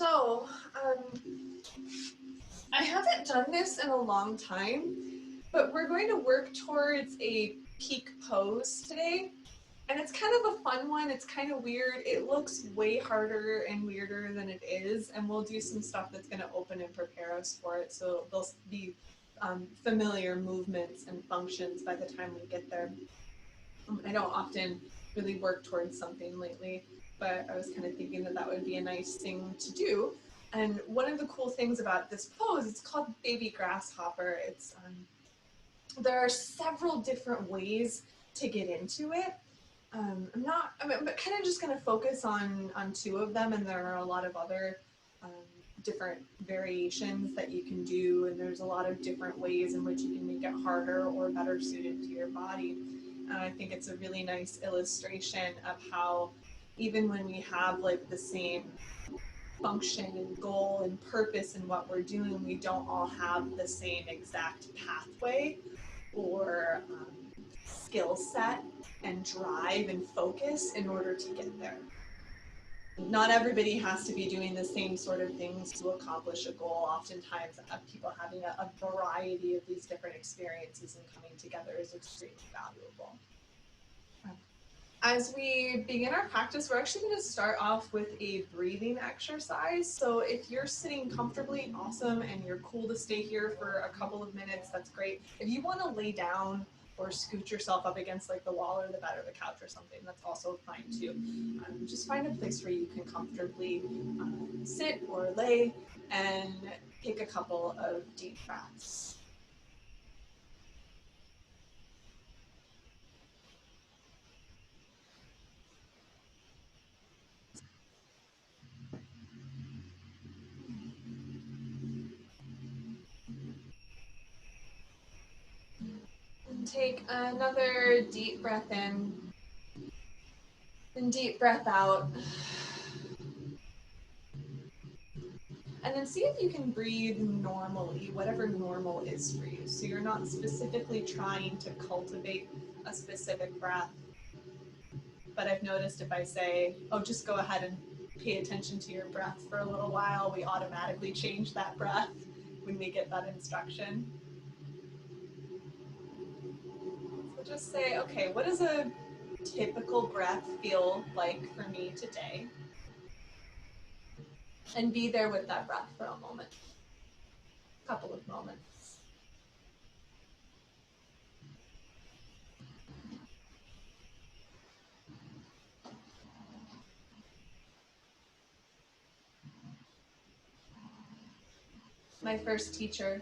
So, I haven't done this in a long time, but we're going to work towards a peak pose today. And it's kind of a fun one. It's kind of weird. It looks way harder and weirder than it is. And we'll do some stuff that's going to open and prepare us for it. So they'll be familiar movements and functions by the time we get there. I don't often really work towards something lately, but I was kind of thinking that that would be a nice thing to do. And one of the cool things about this pose, it's called baby grasshopper. There are several different ways to get into it. I'm kind of just going to focus on two of them, and there are a lot of other um, different variations that you can do, and there's a lot of different ways in which you can make it harder or better suited to your body. And I think it's a really nice illustration of how even when we have like the same function and goal and purpose in what we're doing, we don't all have the same exact pathway or skill set and drive and focus in order to get there. Not everybody has to be doing the same sort of things to accomplish a goal. Oftentimes, people having a variety of these different experiences and coming together is extremely valuable. As we begin our practice, we're actually going to start off with a breathing exercise. So if you're sitting comfortably, awesome, and you're cool to stay here for a couple of minutes, that's great. If you want to lay down or scoot yourself up against like the wall or the bed or the couch or something, that's also fine too. Just find a place where you can comfortably sit or lay and take a couple of deep breaths. And take another deep breath in and deep breath out. And then see if you can breathe normally, whatever normal is for you. So you're not specifically trying to cultivate a specific breath. But I've noticed if I say, oh, just go ahead and pay attention to your breath for a little while, we automatically change that breath when we get that instruction. So just say, okay, what does a typical breath feel like for me today? And be there with that breath for a moment, a couple of moments. My first teacher,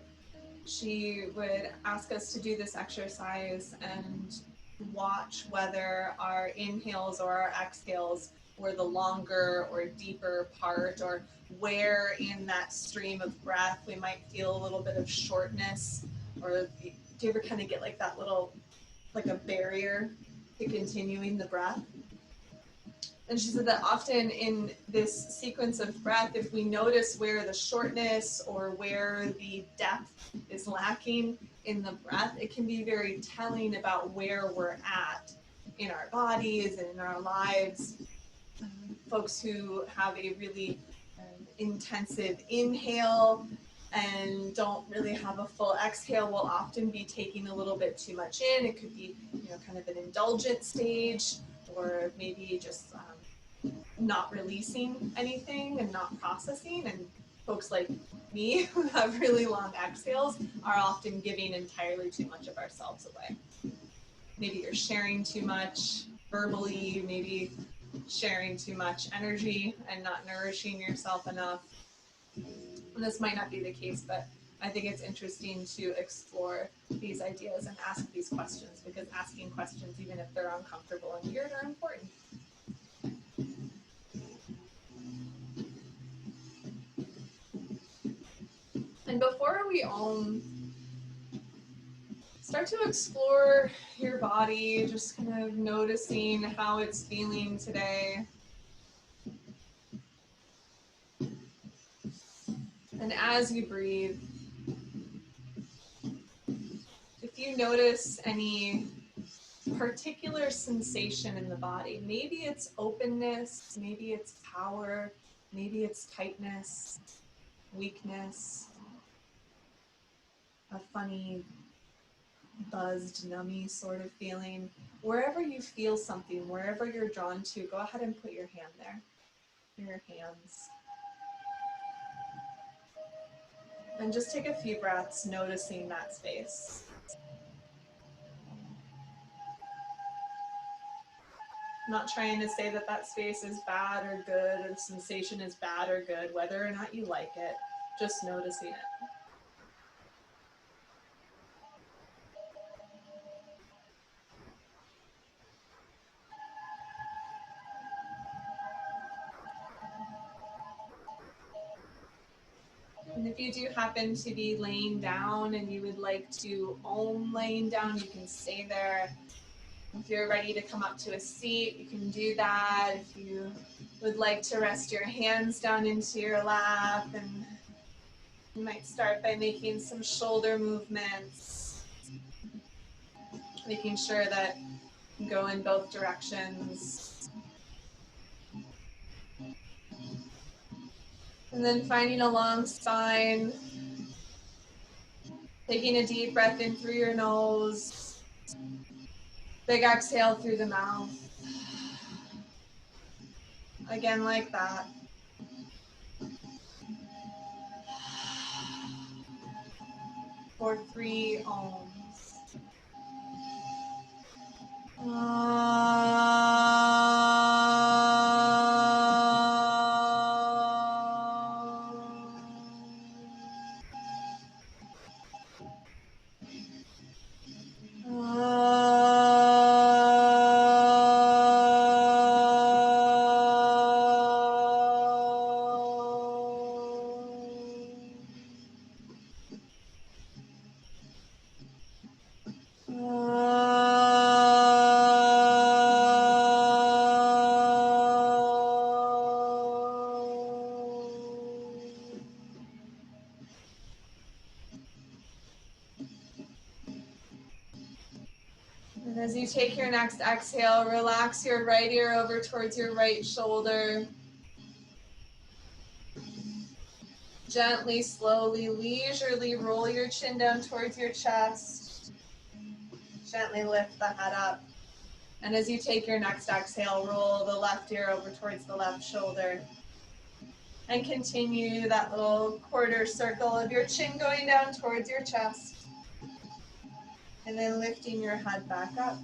she would ask us to do this exercise and watch whether our inhales or our exhales were the longer or deeper part, or where in that stream of breath we might feel a little bit of shortness, or do you ever kind of get like that little, like a barrier to continuing the breath? And she said that often in this sequence of breath, if we notice where the shortness or where the depth is lacking in the breath, it can be very telling about where we're at in our bodies and in our lives. Folks who have a really intensive inhale and don't really have a full exhale will often be taking a little bit too much in. It could be, kind of an indulgent stage, or maybe just not releasing anything and not processing. And folks like me who have really long exhales are often giving entirely too much of ourselves away. Maybe you're sharing too much verbally, maybe sharing too much energy and not nourishing yourself enough. And this might not be the case, but I think it's interesting to explore these ideas and ask these questions, because asking questions, even if they're uncomfortable and weird, are important. And before we start to explore your body, just kind of noticing how it's feeling today. And as you breathe, if you notice any particular sensation in the body, maybe it's openness, maybe it's power, Maybe it's tightness, weakness, a funny, buzzed, nummy sort of feeling. Wherever you feel something, wherever you're drawn to, go ahead and put your hand there. Your hands. And just take a few breaths, noticing that space. I'm not trying to say that that space is bad or good, or the sensation is bad or good, whether or not you like it, just noticing it. And if you do happen to be laying down and you would like to om laying down, you can stay there. If you're ready to come up to a seat, you can do that. If you would like to rest your hands down into your lap, and you might start by making some shoulder movements, making sure that you go in both directions. And then finding a long spine, taking a deep breath in through your nose, big exhale through the mouth. Again, like that. For 3 ohms. And as you take your next exhale, relax your right ear over towards your right shoulder. Gently, slowly, leisurely roll your chin down towards your chest. Gently lift the head up. And as you take your next exhale, roll the left ear over towards the left shoulder. And continue that little quarter circle of your chin going down towards your chest. And then lifting your head back up.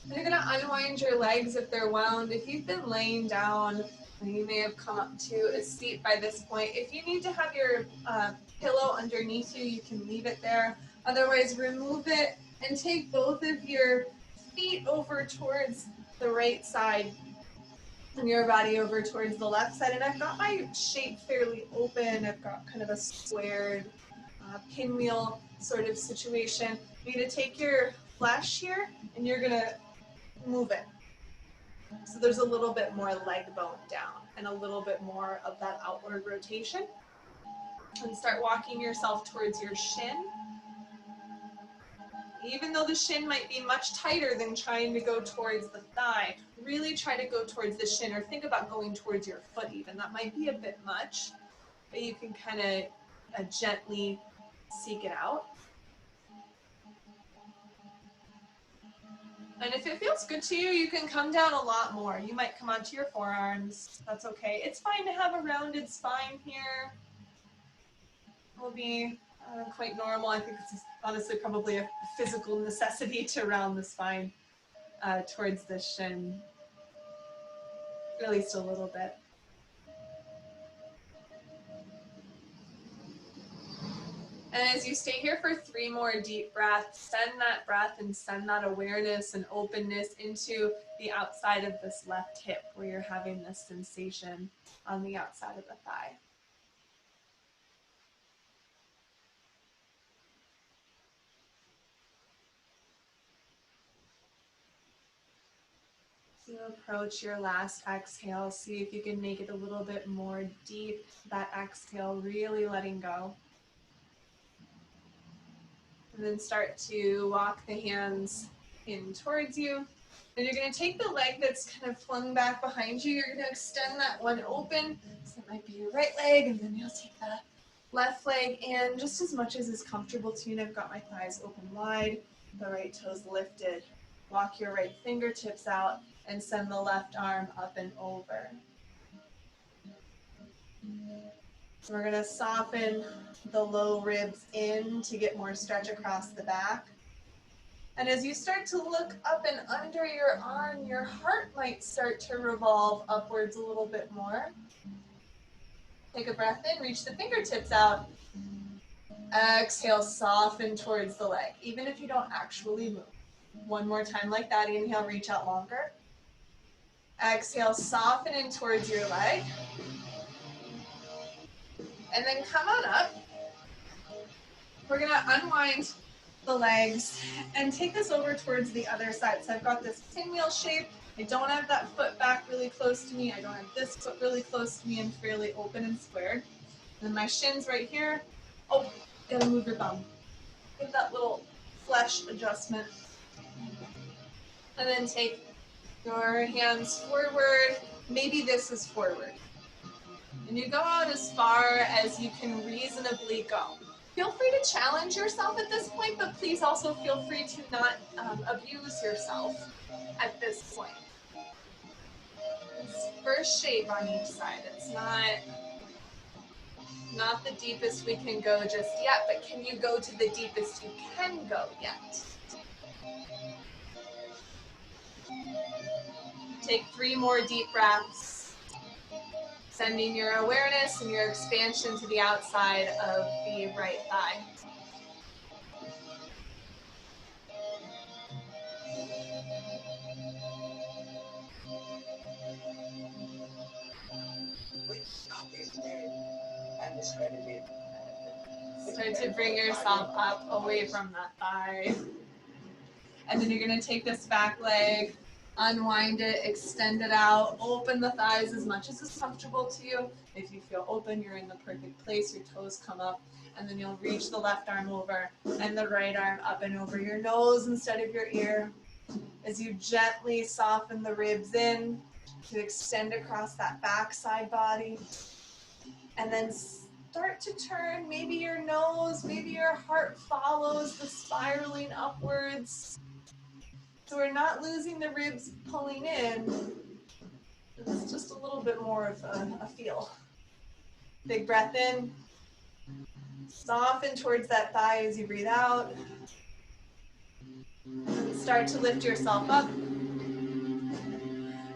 And you're going to unwind your legs if they're wound. If you've been laying down, you may have come up to a seat by this point. If you need to have your pillow underneath you, you can leave it there. Otherwise, remove it and take both of your feet over towards the right side and your body over towards the left side. And I've got my shape fairly open. I've got kind of a squared pinwheel sort of situation. You're going to take your flesh here and you're going to move it. So there's a little bit more leg bone down and a little bit more of that outward rotation. And start walking yourself towards your shin. Even though the shin might be much tighter than trying to go towards the thigh, really try to go towards the shin, or think about going towards your foot even. That might be a bit much, but you can kind of gently seek it out. And if it feels good to you, you can come down a lot more. You might come onto your forearms. That's okay. It's fine to have a rounded spine here. It will be quite normal. I think it's honestly probably a physical necessity to round the spine towards the shin, at least a little bit. And as you stay here for 3 more deep breaths, send that breath and send that awareness and openness into the outside of this left hip where you're having this sensation on the outside of the thigh. So approach your last exhale. See if you can make it a little bit more deep. That exhale, really letting go. And then start to walk the hands in towards you. And you're going to take the leg that's kind of flung back behind you. You're going to extend that one open. So that might be your right leg, and then you'll take the left leg in just as much as is comfortable to you. And I've got my thighs open wide, the right toes lifted. Walk your right fingertips out and send the left arm up and over. So we're going to soften the low ribs in to get more stretch across the back. And as you start to look up and under your arm, your heart might start to revolve upwards a little bit more. Take a breath in, reach the fingertips out. Exhale, soften towards the leg, even if you don't actually move. One more time like that. Inhale, reach out longer. Exhale, soften in towards your leg. And then come on up. We're going to unwind the legs and take this over towards the other side. So I've got this pinwheel shape. I don't have that foot back really close to me. I don't have this foot really close to me and fairly open and squared. And then my shin's right here. Oh, gotta move your bum. Give that little flesh adjustment. And then take your hands forward. Maybe this is forward. And you go out as far as you can reasonably go. Feel free to challenge yourself at this point, but please also feel free to not abuse yourself at this point. It's first shape on each side. It's not the deepest we can go just yet, but can you go to the deepest you can go yet? Take 3 more deep breaths, sending your awareness and your expansion to the outside of the right thigh. Start to bring yourself up away from that thigh. And then you're going to take this back leg, unwind it, extend it out, open the thighs as much as is comfortable to you. If you feel open, you're in the perfect place. Your toes come up. And then you'll reach the left arm over and the right arm up and over your nose instead of your ear. As you gently soften the ribs in to extend across that back side body. And then start to turn maybe your nose, maybe your heart follows the spiraling upwards. So we're not losing the ribs pulling in. It's just a little bit more of a feel. Big breath in. Soften towards that thigh as you breathe out. And start to lift yourself up.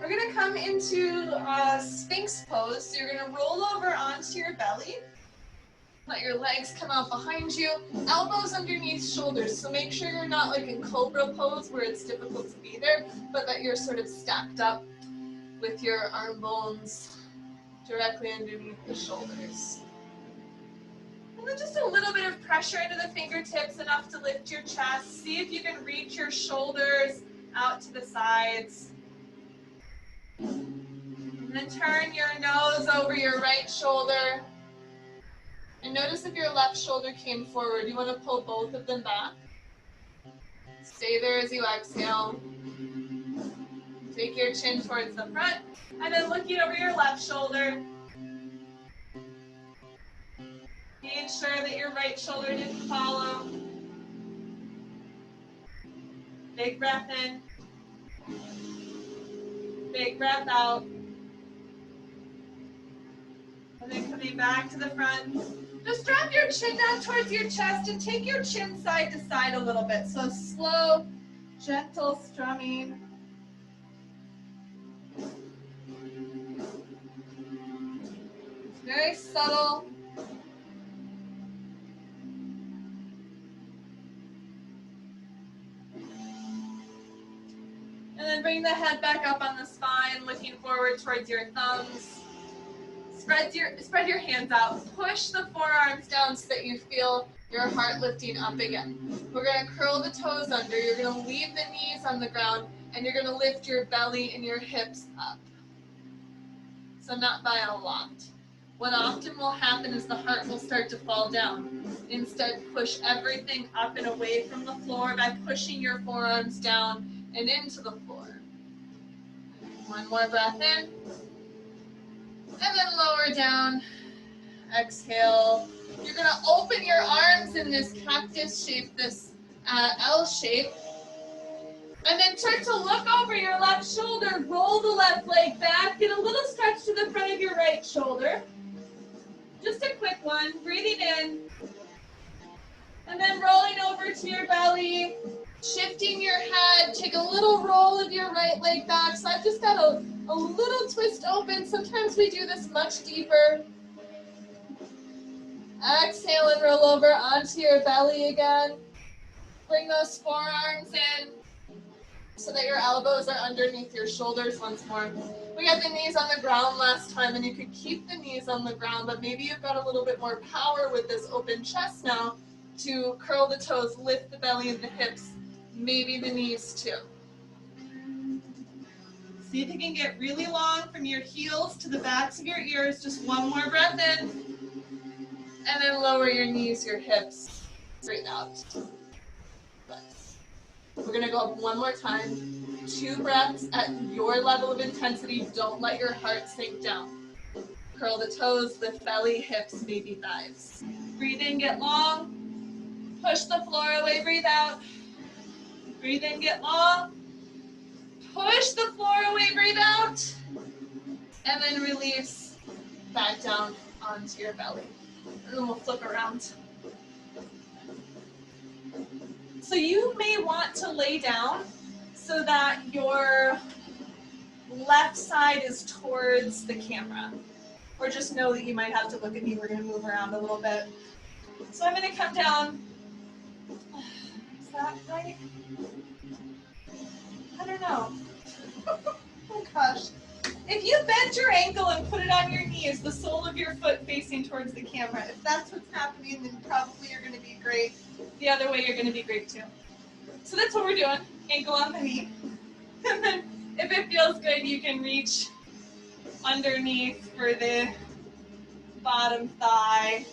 We're going to come into Sphinx pose. So you're going to roll over onto your belly. Let your legs come out behind you. Elbows underneath shoulders. So make sure you're not like in cobra pose where it's difficult to be there, but that you're sort of stacked up with your arm bones directly underneath the shoulders. And then just a little bit of pressure into the fingertips, enough to lift your chest. See if you can reach your shoulders out to the sides. And then turn your nose over your right shoulder. And notice if your left shoulder came forward. You want to pull both of them back. Stay there as you exhale. Take your chin towards the front. And then looking over your left shoulder. Making sure that your right shoulder didn't follow. Big breath in. Big breath out. And then coming back to the front. Just drop your chin down towards your chest and take your chin side to side a little bit. So slow, gentle strumming. It's very subtle. And then bring the head back up on the spine, looking forward towards your thumbs. Spread your hands out. Push the forearms down so that you feel your heart lifting up again. We're going to curl the toes under. You're going to leave the knees on the ground, and you're going to lift your belly and your hips up. So not by a lot. What often will happen is the heart will start to fall down. Instead, push everything up and away from the floor by pushing your forearms down and into the floor. One more breath in. And then lower down. Exhale. You're going to open your arms in this cactus shape, this L shape. And then start to look over your left shoulder. Roll the left leg back. Get a little stretch to the front of your right shoulder. Just a quick one. Breathing in. And then rolling over to your belly. Shifting your head. Take a little roll of your right leg back. So I've just got a little twist open. Sometimes we do this much deeper. Exhale and roll over onto your belly again. Bring those forearms in so that your elbows are underneath your shoulders once more. We had the knees on the ground last time, and you could keep the knees on the ground, but maybe you've got a little bit more power with this open chest now to curl the toes, lift the belly and the hips, maybe the knees too. See if you can get really long from your heels to the backs of your ears. Just one more breath in. And then lower your knees, your hips. Breathe out. We're going to go up one more time. 2 breaths at your level of intensity. Don't let your heart sink down. Curl the toes, lift belly, hips, maybe thighs. Breathe in, get long. Push the floor away, breathe out. Breathe in, get long. Push the floor away, breathe out. And then release back down onto your belly. And then we'll flip around. So you may want to lay down so that your left side is towards the camera. Or just know that you might have to look at me. We're going to move around a little bit. So I'm going to come down. Is that right? I don't know. Oh gosh. If you bend your ankle and put it on your knees, the sole of your foot facing towards the camera, if that's what's happening, then probably you're going to be great. The other way, you're going to be great too. So that's what we're doing. Ankle on the knee. And then if it feels good, you can reach underneath for the bottom thigh.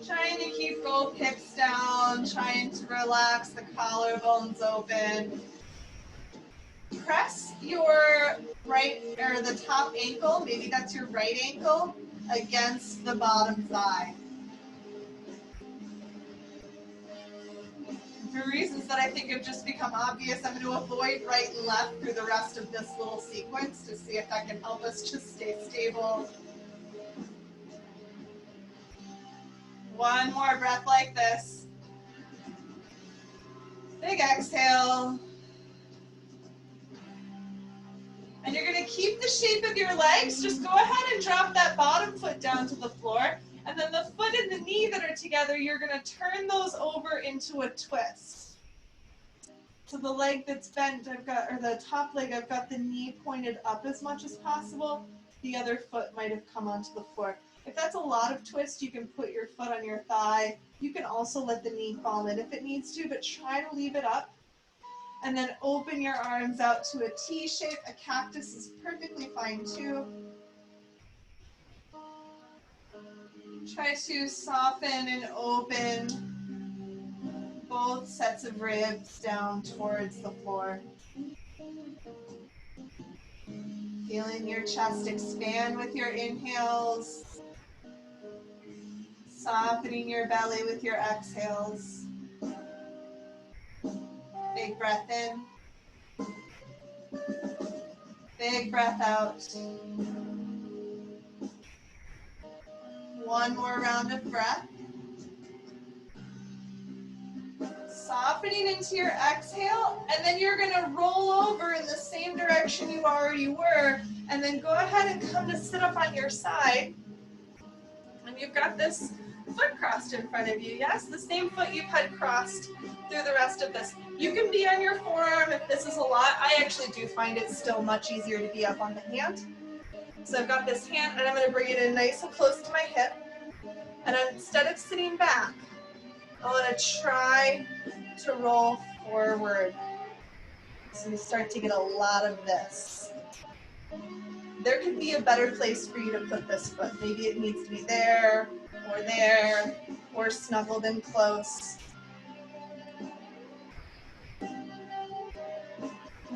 Trying to keep both hips down, trying to relax the collarbones open. Press your right, or the top ankle, maybe that's your right ankle, against the bottom thigh. For reasons that I think have just become obvious, I'm going to avoid right and left through the rest of this little sequence to see if that can help us just stay stable. One more breath like this. Big exhale. And you're going to keep the shape of your legs. Just go ahead and drop that bottom foot down to the floor. And then the foot and the knee that are together, you're going to turn those over into a twist. So the leg that's bent, or the top leg, I've got the knee pointed up as much as possible. The other foot might have come onto the floor. If that's a lot of twist, you can put your foot on your thigh. You can also let the knee fall in if it needs to, but try to leave it up. And then open your arms out to a T shape. A cactus is perfectly fine too. Try to soften and open both sets of ribs down towards the floor. Feeling your chest expand with your inhales. Softening your belly with your exhales. Big breath in. Big breath out. One more round of breath. Softening into your exhale, and then you're going to roll over in the same direction you already were, and then go ahead and come to sit up on your side. And you've got this foot crossed in front of you, yes? The same foot you've had crossed through the rest of this. You can be on your forearm if this is a lot. I actually do find it still much easier to be up on the hand. So I've got this hand, and I'm going to bring it in nice and close to my hip. And instead of sitting back, I want to try to roll forward. So you start to get a lot of this. There could be a better place for you to put this foot. Maybe it needs to be there, or snuggled in close.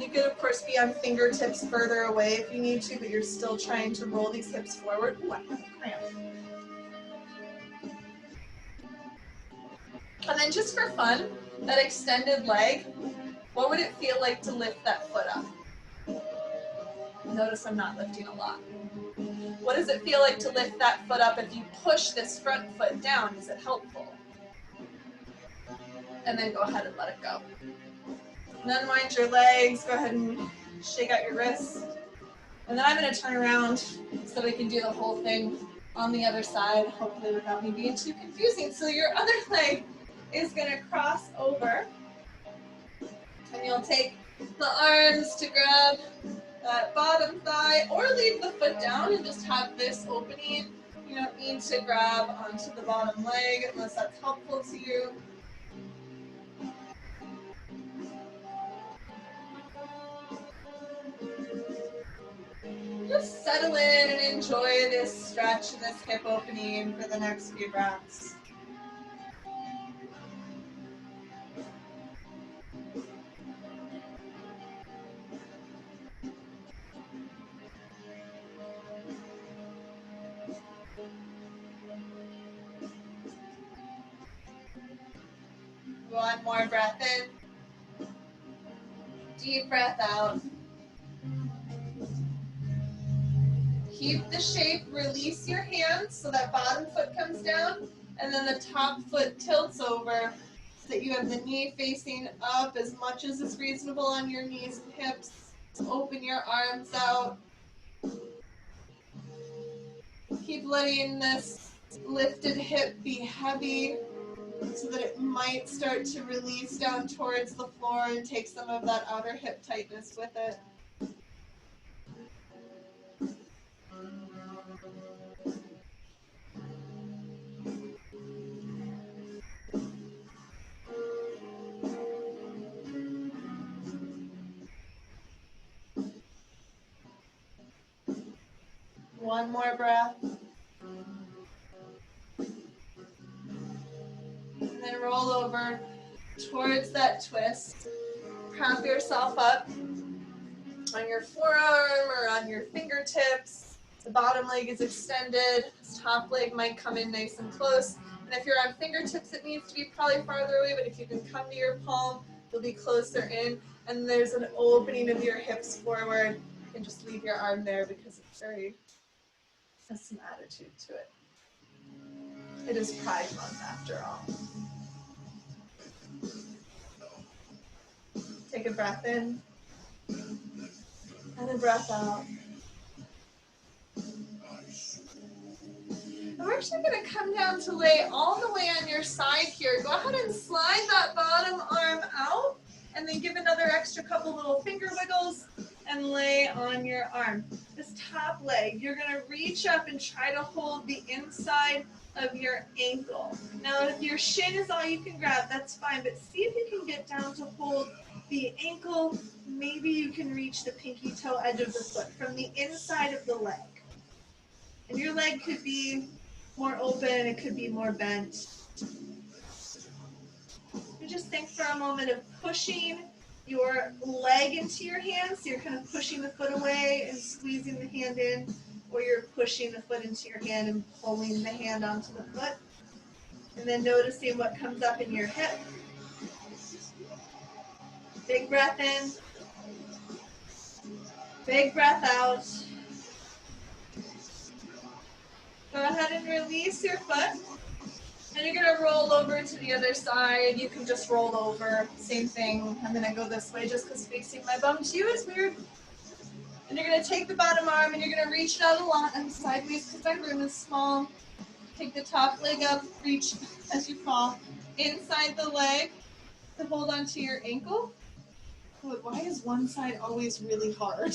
You could, of course, be on fingertips further away if you need to, but you're still trying to roll these hips forward. Ooh, I have a cramp. And then just for fun, that extended leg, what would it feel like to lift that foot up? Notice I'm not lifting a lot. What does it feel like to lift that foot up if you push this front foot down? Is it helpful? And then go ahead and let it go. And unwind your legs. Go ahead and shake out your wrists. And then I'm going to turn around so that I can do the whole thing on the other side, hopefully without me being too confusing. So your other leg is going to cross over. And you'll take the arms to grab that bottom thigh, or leave the foot down and just have this opening. You don't need to grab onto the bottom leg unless that's helpful to you. Just settle in and enjoy this stretch and this hip opening for the next few breaths. One more breath in. Deep breath out. Keep the shape, release your hands so that bottom foot comes down, and then the top foot tilts over so that you have the knee facing up as much as is reasonable on your knees and hips. Open your arms out. Keep letting this lifted hip be heavy so that it might start to release down towards the floor and take some of that outer hip tightness with it. One more breath. And then roll over towards that twist. Prop yourself up on your forearm or on your fingertips. The bottom leg is extended. This top leg might come in nice and close. And if you're on fingertips, it needs to be probably farther away, but if you can come to your palm, you'll be closer in. And there's an opening of your hips forward. You can just leave your arm there because it has some attitude to it. It is Pride Month after all. Take a breath in and a breath out. And we're actually going to come down to lay all the way on your side here. Go ahead and slide that bottom arm out and then give another extra couple little finger wiggles and lay on your arm. This top leg, you're going to reach up and try to hold the inside of your ankle. Now, if your shin is all you can grab, that's fine, but see if you can get down to hold the ankle. Maybe you can reach the pinky toe edge of the foot from the inside of the leg. And your leg could be more open, it could be more bent. You just think for a moment of pushing your leg into your hand, so you're kind of pushing the foot away and squeezing the hand in, or you're pushing the foot into your hand and pulling the hand onto the foot. And then noticing what comes up in your hip. Big breath in. Big breath out. Go ahead and release your foot. And you're going to roll over to the other side. You can just roll over. Same thing. I'm going to go this way just because facing my bum to you is weird. And you're going to take the bottom arm and you're going to reach it out a lot and sideways because my room is small. Take the top leg up, reach as you fall. Inside the leg to hold onto your ankle. Oh, why is one side always really hard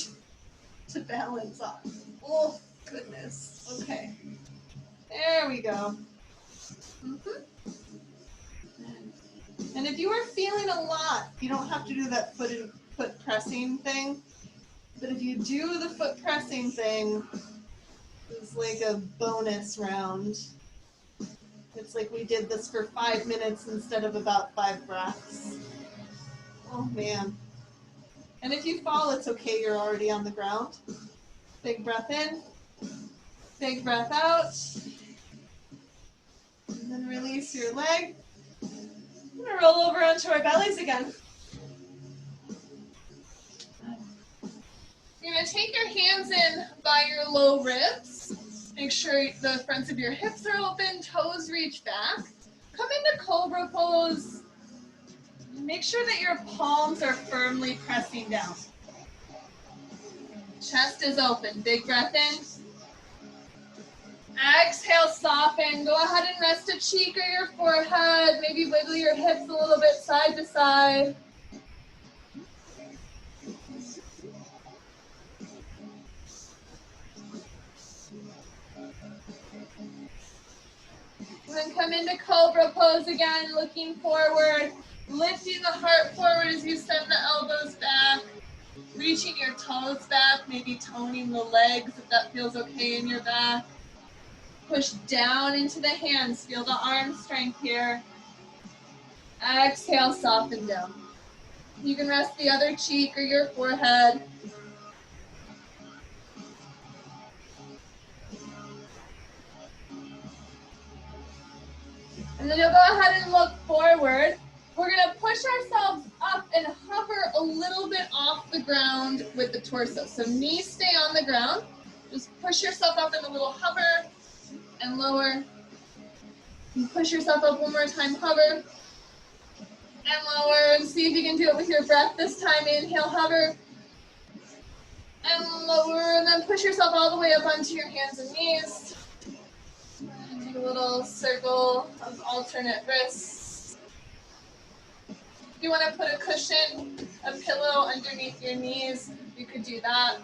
to balance on? Oh, goodness. Okay. There we go. And if you are feeling a lot, you don't have to do that foot pressing thing. But if you do the foot pressing thing, it's like a bonus round. It's like we did this for 5 minutes instead of about 5 breaths. Oh, man. And if you fall, it's okay, you're already on the ground. Big breath in, big breath out. And then release your leg. We're gonna roll over onto our bellies again. You're gonna take your hands in by your low ribs. Make sure the fronts of your hips are open, toes reach back. Come into cobra pose. Make sure that your palms are firmly pressing down. Chest is open. Big breath in. Exhale, soften. Go ahead and rest a cheek or your forehead. Maybe wiggle your hips a little bit side to side. And then come into cobra pose again, looking forward. Lifting the heart forward as you send the elbows back. Reaching your toes back, maybe toning the legs if that feels okay in your back. Push down into the hands. Feel the arm strength here. Exhale, soften down. You can rest the other cheek or your forehead. And then you'll go ahead and look forward. We're going to push ourselves up and hover a little bit off the ground with the torso. So knees stay on the ground. Just push yourself up in a little hover and lower. And push yourself up one more time, hover and lower. And see if you can do it with your breath this time. Inhale, hover and lower. And then push yourself all the way up onto your hands and knees. And take a little circle of alternate wrists. If you want to put a cushion, a pillow underneath your knees, you could do that.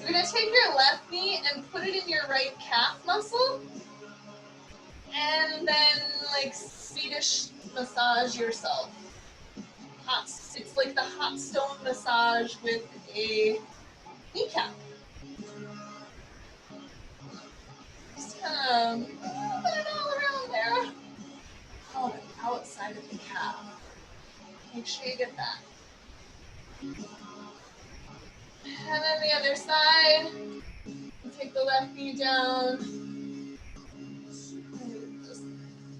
You're going to take your left knee and put it in your right calf muscle. And then, like, Swedish massage yourself. It's like the hot stone massage with a kneecap. Just kind of put it all around there. Oh, the outside of the calf. Make sure you get that. And then the other side. Take the left knee down. Just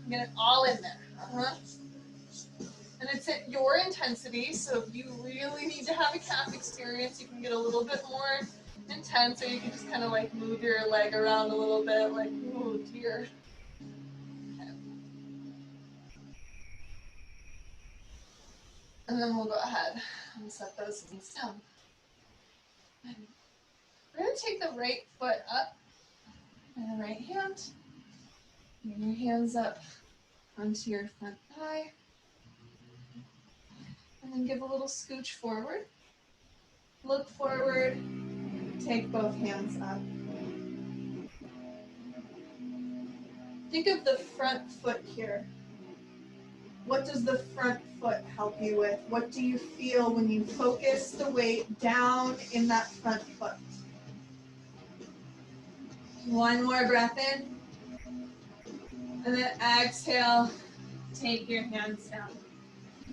get it all in there. And it's at your intensity, so if you really need to have a calf experience, you can get a little bit more intense, or you can just kind of like move your leg around a little bit, like, oh dear. Okay. And then we'll go ahead and set those knees down. We're going to take the right foot up and the right hand. Bring your hands up onto your front thigh. And then give a little scooch forward. Look forward. Take both hands up. Think of the front foot here. What does the front foot help you with? What do you feel when you focus the weight down in that front foot? One more breath in. And then exhale. Take your hands down.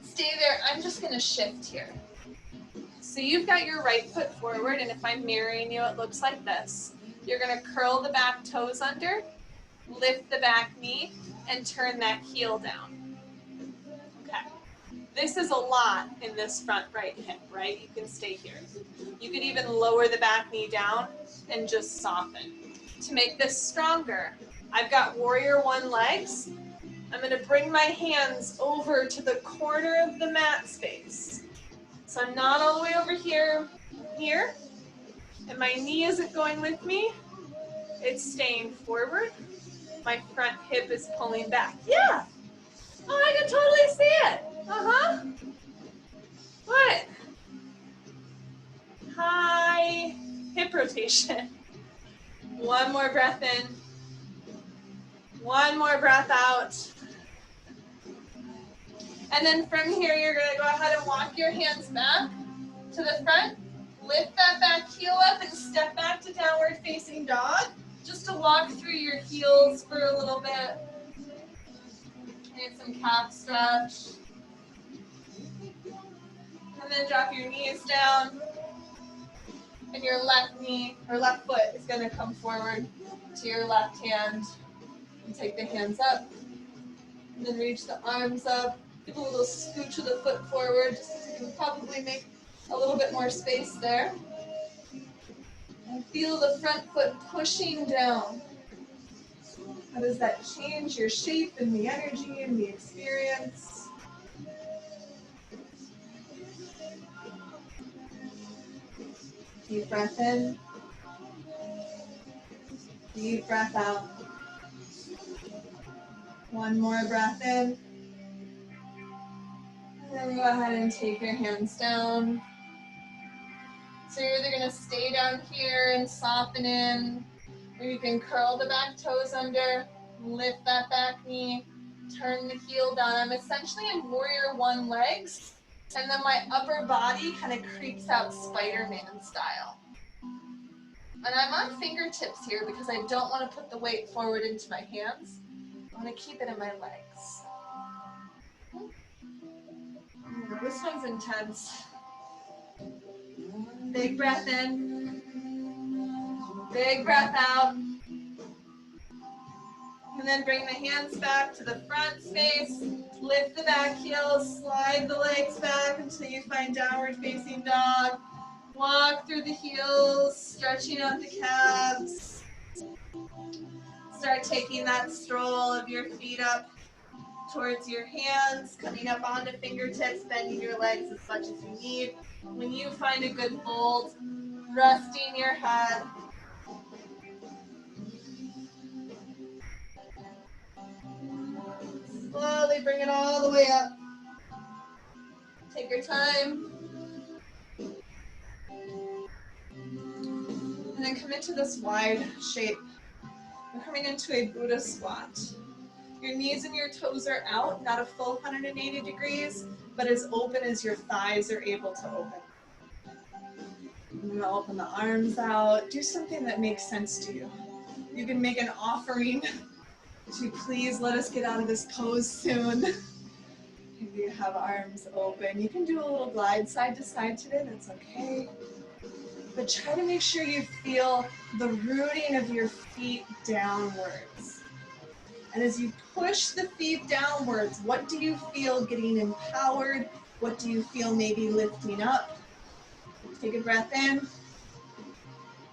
Stay there. I'm just going to shift here. So you've got your right foot forward, and if I'm mirroring you, it looks like this. You're going to curl the back toes under, lift the back knee, and turn that heel down. Okay. This is a lot in this front right hip, right? You can stay here. You could even lower the back knee down and just soften. To make this stronger, I've got warrior one legs. I'm going to bring my hands over to the corner of the mat space. So I'm not all the way over here, and my knee isn't going with me. It's staying forward. My front hip is pulling back. Yeah. Oh, I can totally see it. Uh-huh. What? High hip rotation. One more breath in. One more breath out. And then from here, you're going to go ahead and walk your hands back to the front. Lift that back heel up and step back to downward facing dog. Just to walk through your heels for a little bit. Need some calf stretch. And then drop your knees down. And your left knee, or left foot, is going to come forward to your left hand. And take the hands up. And then reach the arms up. Give a little scooch of the foot forward, just so you can probably make a little bit more space there. And feel the front foot pushing down. How does that change your shape and the energy and the experience? Deep breath in. Deep breath out. One more breath in. And then go ahead and take your hands down. So you're either going to stay down here and soften in, or you can curl the back toes under, lift that back knee, turn the heel down. I'm essentially in warrior one legs, and then my upper body kind of creeps out Spider-Man style. And I'm on fingertips here because I don't want to put the weight forward into my hands. I want to keep it in my legs. This one's intense. Big breath in. Big breath out. And then bring the hands back to the front space. Lift the back heels. Slide the legs back until you find downward facing dog. Walk through the heels, stretching out the calves. Start taking that stroll of your feet up towards your hands, coming up onto fingertips, bending your legs as much as you need. When you find a good hold, resting your head. Slowly bring it all the way up. Take your time. And then come into this wide shape. We're coming into a Buddha squat. Your knees and your toes are out, not a full 180 degrees, but as open as your thighs are able to open. I'm going to open the arms out. Do something that makes sense to you. You can make an offering to please let us get out of this pose soon. Maybe you have arms open. You can do a little glide side to side today. That's okay. But try to make sure you feel the rooting of your feet downwards. And as you push the feet downwards, what do you feel getting empowered? What do you feel maybe lifting up? Take a breath in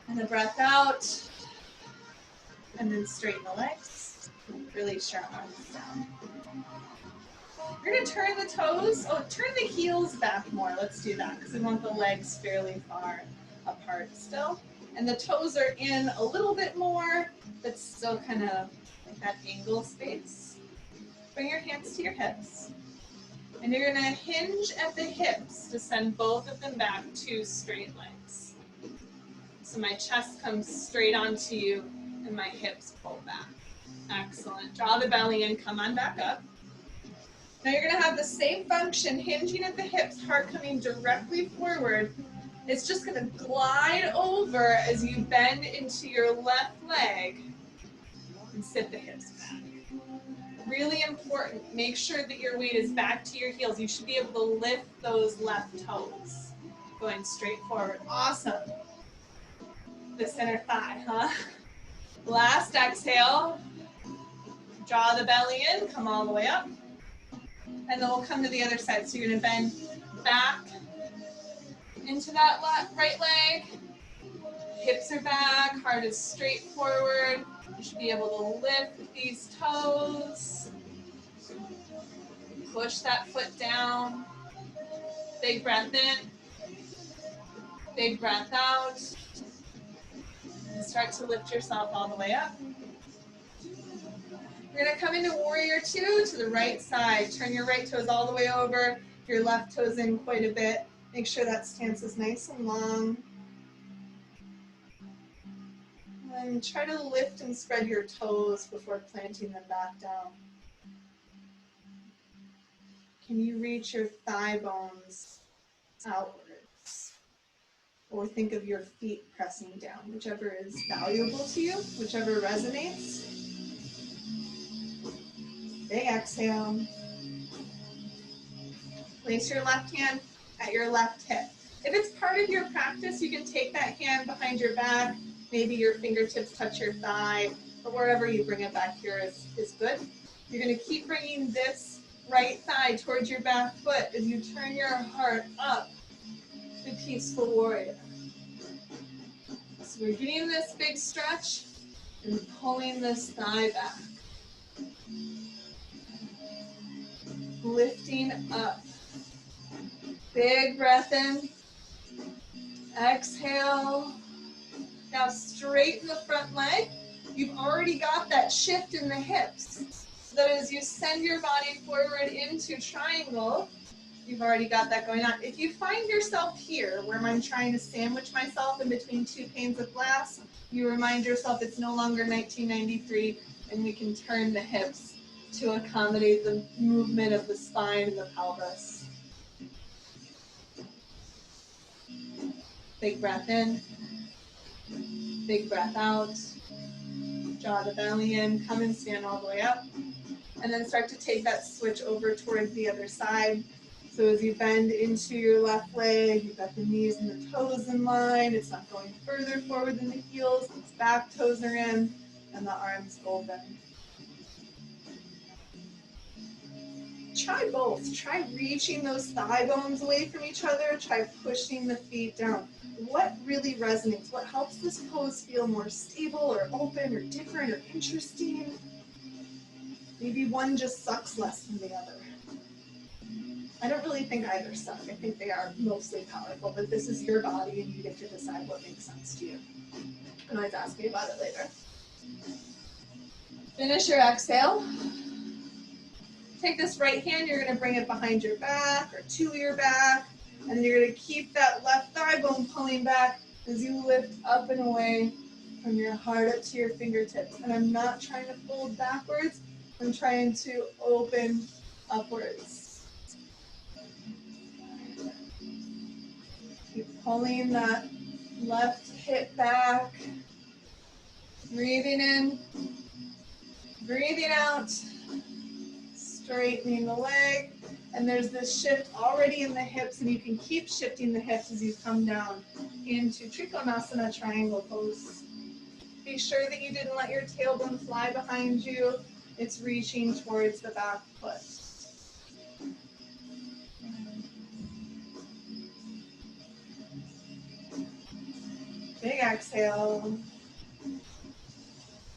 and a breath out. And then straighten the legs. Release your arms down. We're going to turn the toes, turn the heels back more. Let's do that because we want the legs fairly far apart still. And the toes are in a little bit more, but still kind of like that angle space. Bring your hands to your hips. And you're going to hinge at the hips to send both of them back to straight legs. So my chest comes straight onto you and my hips pull back. Excellent. Draw the belly in, come on back up. Now you're going to have the same function, hinging at the hips, heart coming directly forward. It's just going to glide over as you bend into your left leg and sit the hips back. Really important, make sure that your weight is back to your heels. You should be able to lift those left toes. Going straight forward. Awesome. The center thigh, huh? Last exhale. Draw the belly in, come all the way up. And then we'll come to the other side. So you're going to bend back into that right leg. Hips are back, heart is straight forward. You should be able to lift these toes. Push that foot down. Big breath in. Big breath out. And start to lift yourself all the way up. We're going to come into warrior two to the right side. Turn your right toes all the way over. Your left toes in quite a bit. Make sure that stance is nice and long. And try to lift and spread your toes before planting them back down. Can you reach your thigh bones outwards? Or think of your feet pressing down, whichever is valuable to you, whichever resonates. Big exhale. Place your left hand at your left hip. If it's part of your practice, you can take that hand behind your back, maybe your fingertips touch your thigh, but wherever you bring it back here is good. You're going to keep bringing this right thigh towards your back foot as you turn your heart up to peaceful warrior. So we're getting this big stretch and pulling this thigh back. Lifting up. Big breath in. Exhale. Now straighten the front leg. You've already got that shift in the hips. So that as you send your body forward into triangle, you've already got that going on. If you find yourself here, where I'm trying to sandwich myself in between two panes of glass, you remind yourself it's no longer 1993, and we can turn the hips to accommodate the movement of the spine and the pelvis. Big breath in, big breath out. Draw the belly in, come and stand all the way up. And then start to take that switch over towards the other side. So as you bend into your left leg, you've got the knees and the toes in line. It's not going further forward than the heels. Its back toes are in, and the arms open. Try both. Try reaching those thigh bones away from each other. Try pushing the feet down. What really resonates? What helps this pose feel more stable or open or different or interesting? Maybe one just sucks less than the other. I don't really think either suck. I think they are mostly powerful, but this is your body and you get to decide what makes sense to you. You can always ask me about it later. Finish your exhale. Take this right hand, you're going to bring it behind your back or to your back, and then you're going to keep that left thigh bone pulling back as you lift up and away from your heart up to your fingertips. And I'm not trying to fold backwards, I'm trying to open upwards. Keep pulling that left hip back, breathing in, breathing out. Straightening the leg, and there's this shift already in the hips, and you can keep shifting the hips as you come down into Trikonasana triangle pose. Be sure that you didn't let your tailbone fly behind you. It's reaching towards the back foot. Big exhale.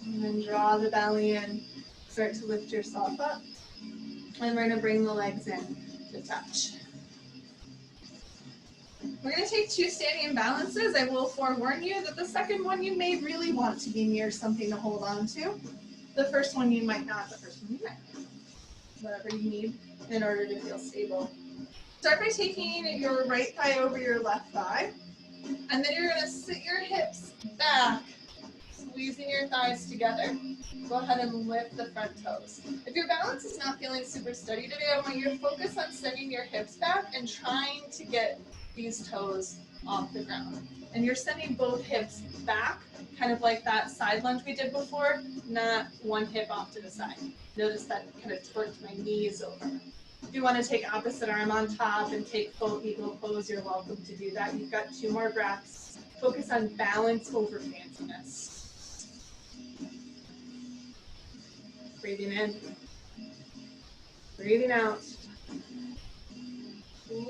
And then draw the belly in. Start to lift yourself up. And we're going to bring the legs in to touch. We're going to take two standing balances. I will forewarn you that the second one you may really want to be near something to hold on to. The first one you might not, the first one you might. Whatever you need in order to feel stable. Start by taking your right thigh over your left thigh. And then you're going to sit your hips back, squeezing your thighs together. Go ahead and lift the front toes. If your balance is not feeling super steady today, I want you to focus on sending your hips back and trying to get these toes off the ground. And you're sending both hips back, kind of like that side lunge we did before, not one hip off to the side. Notice that kind of torqued my knees over. If you want to take opposite arm on top and take full eagle pose, you're welcome to do that. You've got 2 more breaths. Focus on balance over fanciness. Breathing in, breathing out,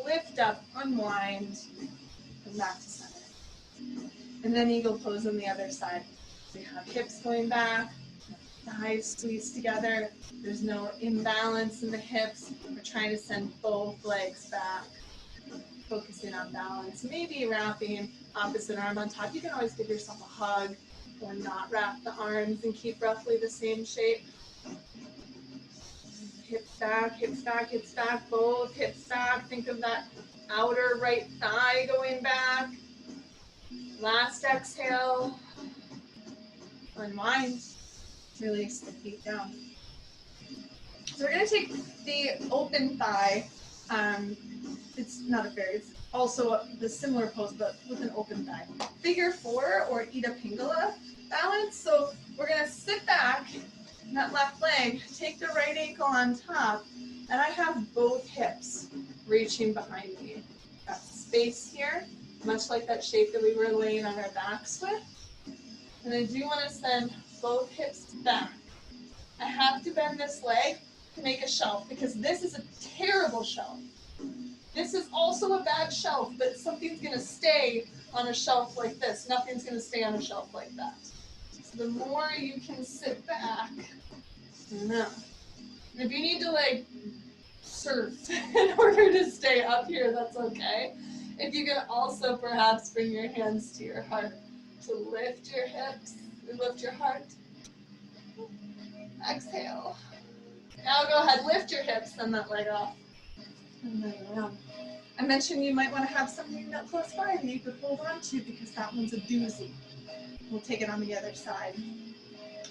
lift up, unwind, and back to center. And then eagle pose on the other side. We have hips going back, thighs squeezed together. There's no imbalance in the hips. We're trying to send both legs back, focusing on balance. Maybe wrapping opposite arm on top. You can always give yourself a hug or not wrap the arms and keep roughly the same shape. Hips back, hips back, hips back, both hips back. Think of that outer right thigh going back. Last exhale. Unwind. Release the feet down. So we're going to take the open thigh. It's not a fairy, it's also the similar pose, but with an open thigh. Figure 4 or Ida Pingala balance. So we're going to sit back. That left leg, take the right ankle on top, and I have both hips reaching behind me. base here, much like that shape that we were laying on our backs with. And I do want to send both hips back. I have to bend this leg to make a shelf because this is a terrible shelf. This is also a bad shelf, but something's going to stay on a shelf like this. Nothing's going to stay on a shelf like that. So the more you can sit back, no. And if you need to like surf in order to stay up here, that's okay. If you can also perhaps bring your hands to your heart to lift your hips, lift your heart. Exhale. Now go ahead, lift your hips, send that leg off. And then around. I mentioned you might want to have something that close by that you could hold on to because that one's a doozy. We'll take it on the other side.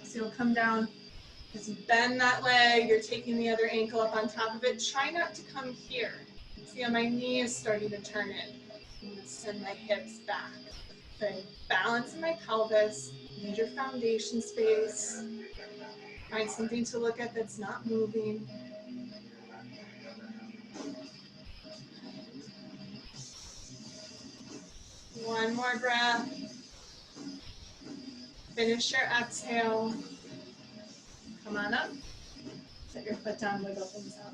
So you'll come down, as you bend that leg, you're taking the other ankle up on top of it. Try not to come here. See how my knee is starting to turn in. I'm going to send my hips back. So balance in my pelvis, need your foundation space. Find something to look at that's not moving. One more breath. Finish your exhale. Come on up. Set your foot down, wiggle things out.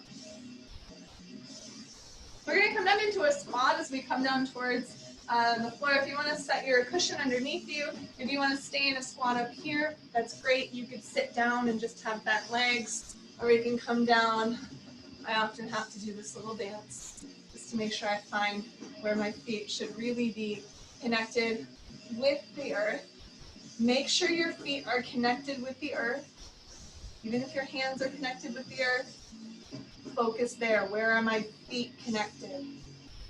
We're going to come down into a squat as we come down towards the floor. If you want to set your cushion underneath you, if you want to stay in a squat up here, that's great. You could sit down and just have bent legs, or you can come down. I often have to do this little dance just to make sure I find where my feet should really be connected with the earth. Make sure your feet are connected with the earth. Even if your hands are connected with the earth, focus there. Where are my feet connected?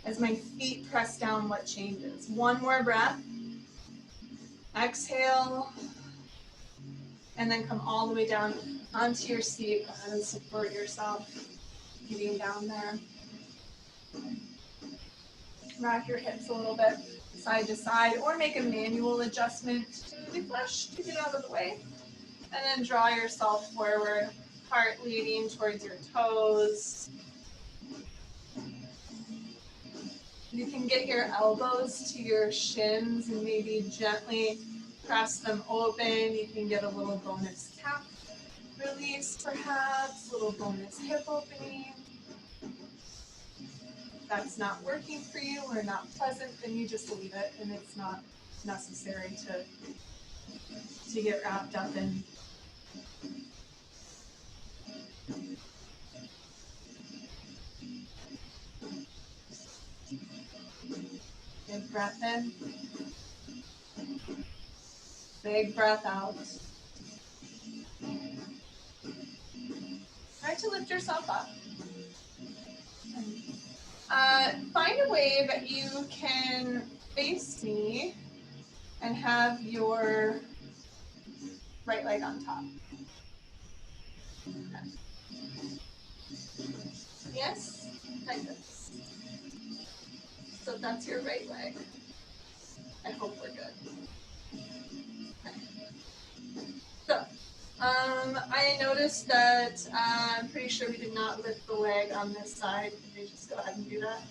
As my feet press down, what changes? One more breath. Exhale. And then come all the way down onto your seat. Go ahead and support yourself. Getting down there. Rock your hips a little bit side to side, or make a manual adjustment to the flesh to get out of the way. And then draw yourself forward, heart leading towards your toes. You can get your elbows to your shins and maybe gently press them open. You can get a little bonus calf release perhaps, a little bonus hip opening. If that's not working for you or not pleasant, then you just leave it, and it's not necessary to get wrapped up in. Big breath in. Big breath out. Try to lift yourself up. Find a way that you can face me and have your right leg on top. Okay. Yes? Like this. So that's your right leg. I hope we're good. Okay. So, I noticed that I'm pretty sure we did not lift the leg on this side. Can you just go ahead and do that?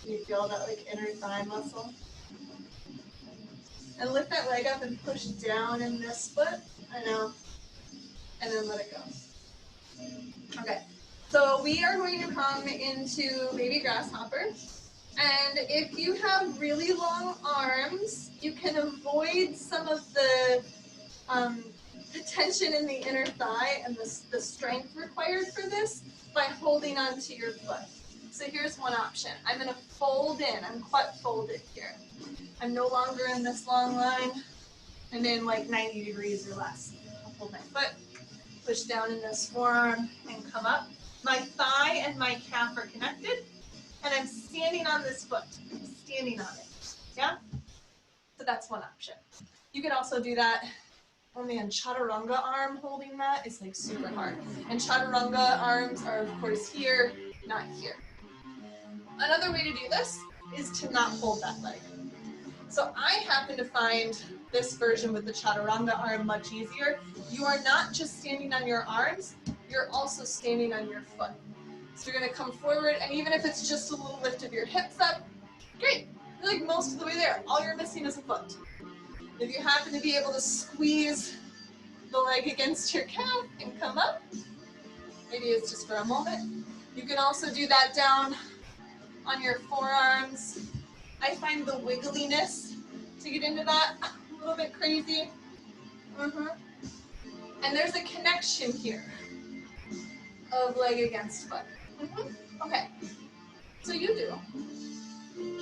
Can you feel that like inner thigh muscle? And lift that leg up and push down in this foot. I know. And then let it go. Okay. So we are going to come into baby grasshopper. And if you have really long arms, you can avoid some of the tension in the inner thigh and the strength required for this by holding onto your foot. So here's one option. I'm going to fold in. I'm quite folded here. I'm no longer in this long line. I'm in like 90 degrees or less. I'll hold my foot, push down in this forearm, and come up. My thigh and my calf are connected, and I'm standing on this foot. I'm standing on it. Yeah? So that's one option. You can also do that. Oh man, chaturanga arm holding that is like super hard. And chaturanga arms are of course here, not here. Another way to do this is to not hold that leg. So I happen to find this version with the chaturanga arm much easier. You are not just standing on your arms, you're also standing on your foot. So you're going to come forward, and even if it's just a little lift of your hips up, Great. You're like most of the way there. All you're missing is a foot. If you happen to be able to squeeze the leg against your calf and come up, maybe it's just for a moment. You can also do that down on your forearms. I find the wiggliness to get into that a little bit crazy. And there's a connection here of leg against foot. Okay, so you do.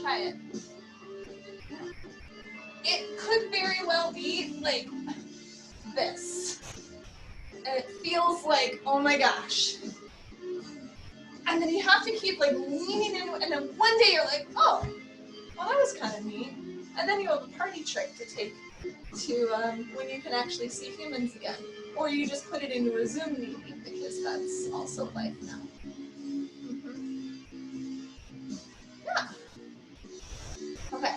Try it. It could very well be like this. And it feels like, oh my gosh. And then you have to keep like leaning in, and then one day you're like, oh, well that was kind of neat. And then you have a party trick to take to when you can actually see humans again. Or you just put it into a Zoom meeting because that's also life now. Yeah. Okay.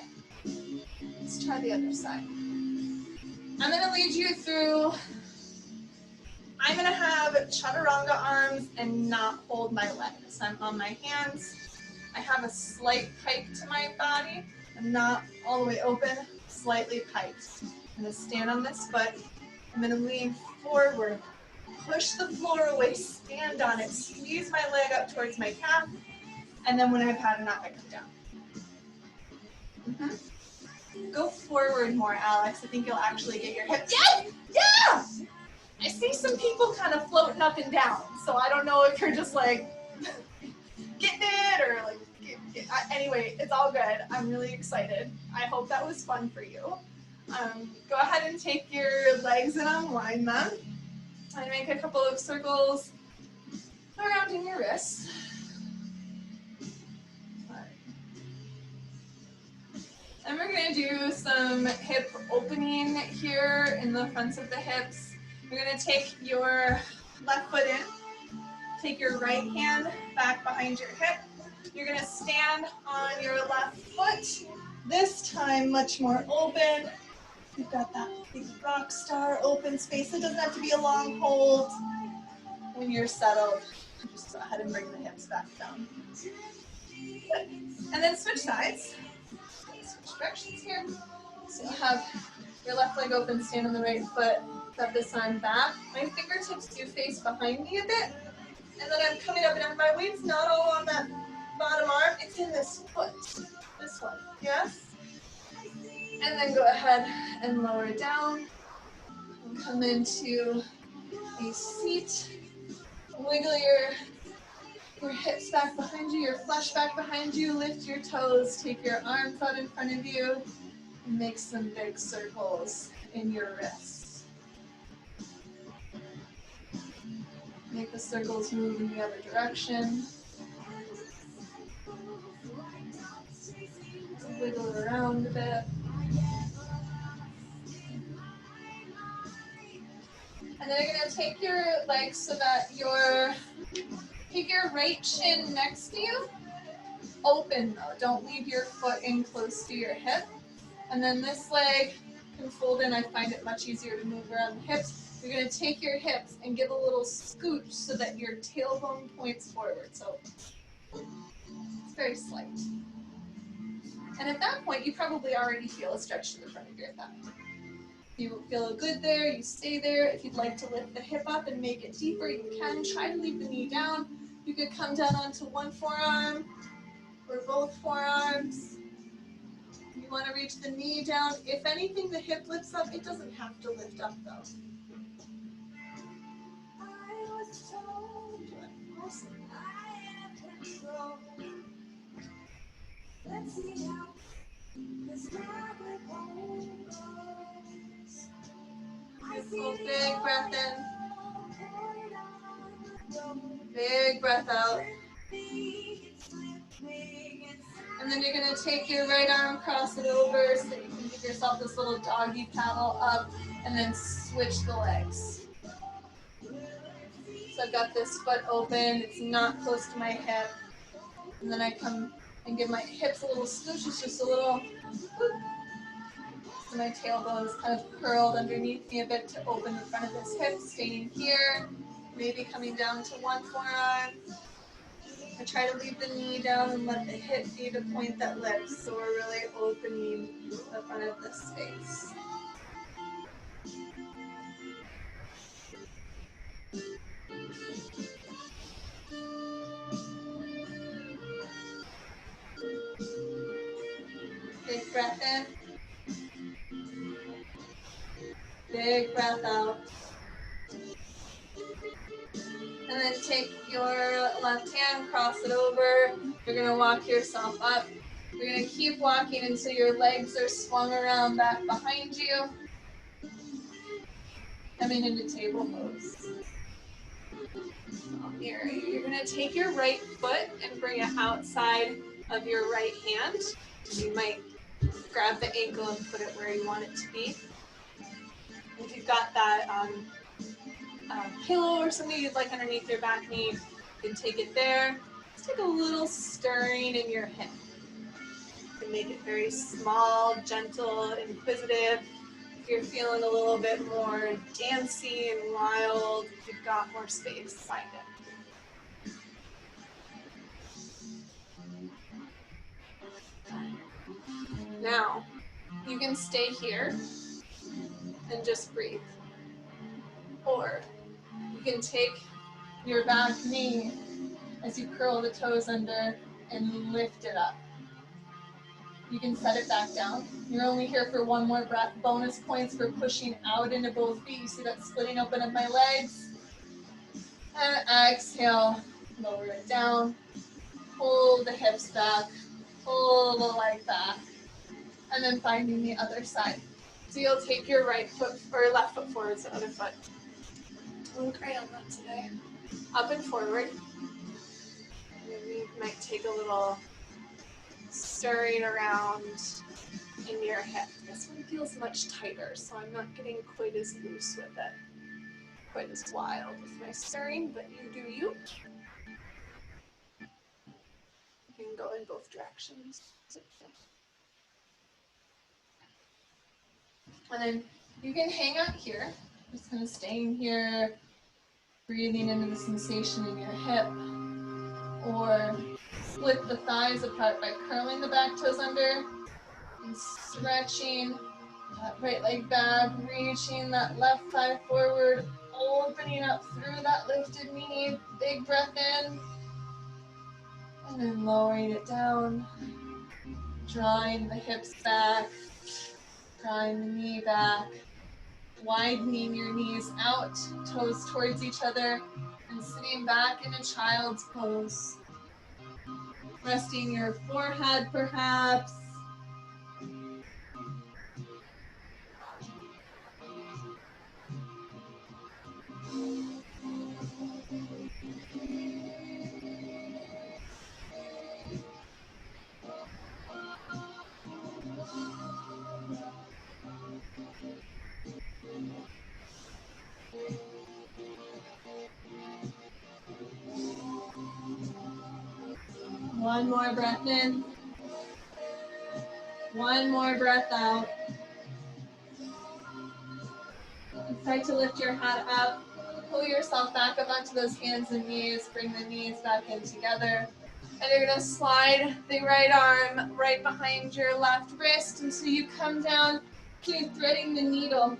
Let's try the other side. I'm going to lead you through. I'm going to have chaturanga arms and not hold my legs. I'm on my hands. I have a slight pike to my body. I'm not all the way open, slightly piked. I'm going to stand on this foot. I'm going to lean forward, push the floor away, stand on it, squeeze my leg up towards my calf, and then when I've had enough, I come down. Go forward more, Alex. I think you'll actually get your hips. Yeah! I see some people kind of floating up and down, so I don't know if you're just like getting it or like, anyway, it's all good. I'm really excited. I hope that was fun for you. Go ahead and take your legs and unwind them. And make a couple of circles around in your wrists. And we're going to do some hip opening here in the fronts of the hips. You're going to take your left foot in, take your right hand back behind your hip. You're going to stand on your left foot, this time much more open. You've got that big rock star open space. It doesn't have to be a long hold. When you're settled, just go ahead and bring the hips back down. Good. And then switch sides. Switch directions here. So you have your left leg open, stand on the right foot, got this arm back. My fingertips do face behind me a bit. And then I'm coming up, and my weight's not all on that bottom arm, it's in this foot. This one, yes? And then go ahead and lower down. And come into a seat. Wiggle your hips back behind you, your flesh back behind you, lift your toes, take your arms out in front of you, and make some big circles in your wrists. Make the circles move in the other direction. Wiggle around a bit. And then you're going to take your legs so that take your right shin next to you. Open though, don't leave your foot in close to your hip. And then this leg can fold in. I find it much easier to move around the hips. You're going to take your hips and give a little scooch so that your tailbone points forward. So it's very slight. And at that point, you probably already feel a stretch to the front of your thigh. You feel good there, you stay there. If you'd like to lift the hip up and make it deeper, you can. Try to leave the knee down. You could come down onto one forearm or both forearms. You want to reach the knee down. If anything, the hip lifts up. It doesn't have to lift up though. Awesome. Let's see how this beautiful big breath in. Big breath out. And then you're going to take your right arm, cross it over so that you can give yourself this little doggy paddle up, and then switch the legs. So I've got this foot open, it's not close to my hip. And then I come and give my hips a little scooch, it's just a little whoop. So my tailbone is kind of curled underneath me a bit to open the front of this hip, staying here, maybe coming down to one forearm. I try to leave the knee down and let the hip be the point that lifts, so we're really opening the front of the space. Big breath in. Big breath out. And then take your left hand, cross it over. You're going to walk yourself up. You're going to keep walking until your legs are swung around back behind you. Coming into table pose. Here, you're going to take your right foot and bring it outside of your right hand. You might grab the ankle and put it where you want it to be. If you've got that pillow or something you'd like underneath your back knee, you can take it there. Just take a little stirring in your hip. You can make it very small, gentle, inquisitive. If you're feeling a little bit more dancey and wild, you've got more space, find it. Now, you can stay here and just breathe. Or you can take your back knee as you curl the toes under and lift it up. You can set it back down. You're only here for one more breath. Bonus points for pushing out into both feet. You see that splitting open of my legs? And exhale, lower it down. Pull the hips back. Pull the leg back. And then finding the other side. So you'll take your right foot, or left foot forward, so other foot. I'm great on that today. Up and forward. Maybe you might take a little stirring around in your hip. This one feels much tighter, so I'm not getting quite as loose with it. Quite as wild with my stirring, but you do you. You can go in both directions. And then you can hang out here. Just kind of staying here, breathing into the sensation in your hip. Or split the thighs apart by curling the back toes under and stretching that right leg back, reaching that left thigh forward, opening up through that lifted knee. Big breath in. And then lowering it down. Drawing the hips back. Drawing the knee back. Widening your knees out, toes towards each other. And sitting back in a child's pose. Resting your forehead perhaps. One more breath in. One more breath out. And start to lift your head up. Pull yourself back up onto those hands and knees. Bring the knees back in together. And you're going to slide the right arm right behind your left wrist until you come down to threading the needle.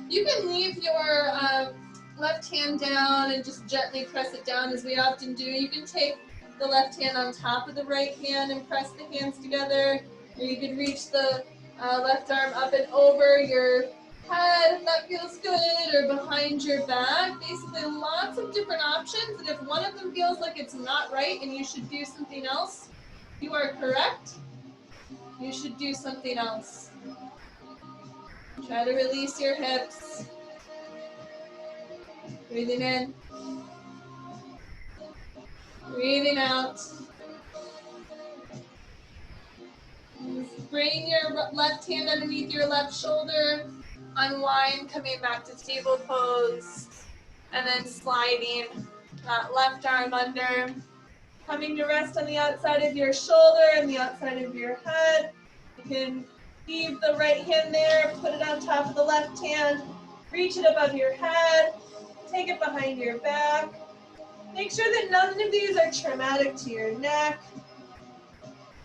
You can leave your left hand down and just gently press it down as we often do. You can take the left hand on top of the right hand and press the hands together. Or you can reach the left arm up and over your head if that feels good, or behind your back. Basically lots of different options, and if one of them feels like it's not right and you should do something else, you are correct. You should do something else. Try to release your hips. Breathing in. Breathing out. Bring your left hand underneath your left shoulder. Unwind, coming back to table pose. And then sliding that left arm under. Coming to rest on the outside of your shoulder and the outside of your head. You can leave the right hand there, put it on top of the left hand. Reach it above your head. Take it behind your back. Make sure that none of these are traumatic to your neck.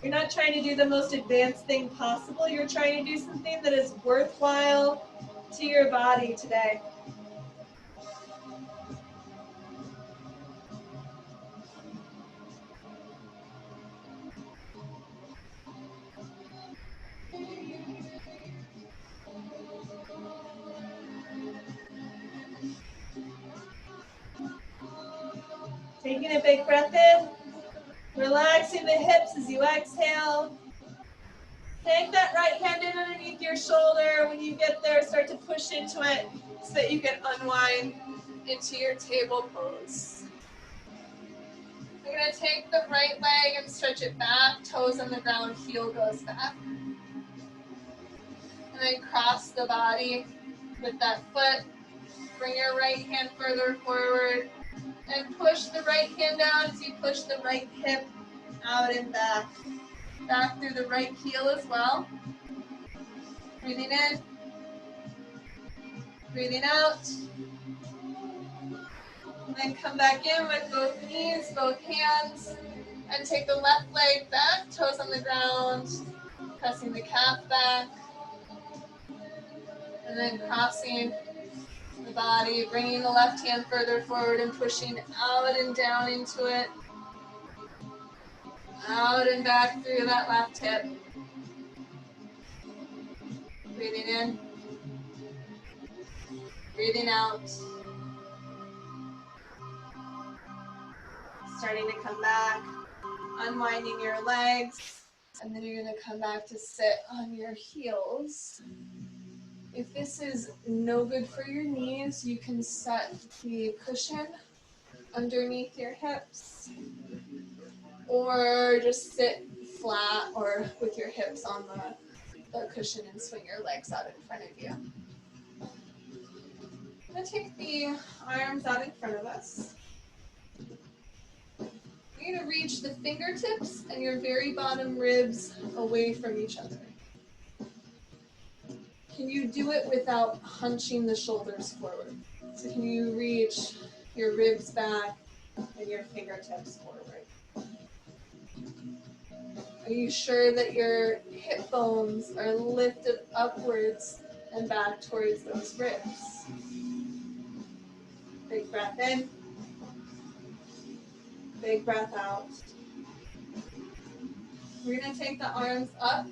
You're not trying to do the most advanced thing possible. You're trying to do something that is worthwhile to your body today. Taking a big breath in, relaxing the hips as you exhale. Take that right hand in underneath your shoulder. When you get there, start to push into it so that you can unwind into your table pose. You're going to take the right leg and stretch it back, toes on the ground, heel goes back. And then cross the body with that foot. Bring your right hand further forward and push the right hand down as you push the right hip out and back. Back through the right heel as well. Breathing in, breathing out. And then come back in with both knees, both hands, and take the left leg back, toes on the ground, pressing the calf back. And then crossing the body, bringing the left hand further forward and pushing out and down into it. Out and back through that left hip. Breathing in. Breathing out. Starting to come back. Unwinding your legs. And then you're going to come back to sit on your heels. If this is no good for your knees, you can set the cushion underneath your hips. Or just sit flat or with your hips on the cushion and swing your legs out in front of you. I'm going to take the arms out in front of us. You're going to reach the fingertips and your very bottom ribs away from each other. Can you do it without hunching the shoulders forward? So can you reach your ribs back and your fingertips forward? Are you sure that your hip bones are lifted upwards and back towards those ribs? Big breath in. Big breath out. We're going to take the arms up.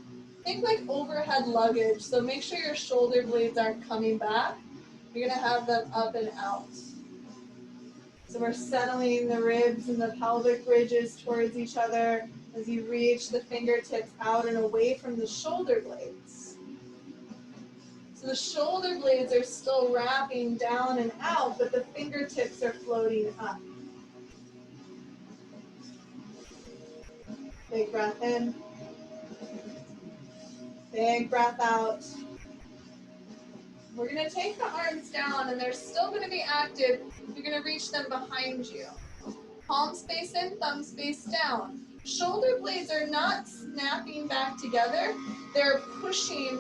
Think like overhead luggage. So make sure your shoulder blades aren't coming back. You're going to have them up and out. So we're settling the ribs and the pelvic ridges towards each other as you reach the fingertips out and away from the shoulder blades. So the shoulder blades are still wrapping down and out, but the fingertips are floating up. Big breath in. Big breath out. We're going to take the arms down, and they're still going to be active. You're going to reach them behind you. Palm space in, thumb space down. Shoulder blades are not snapping back together. They're pushing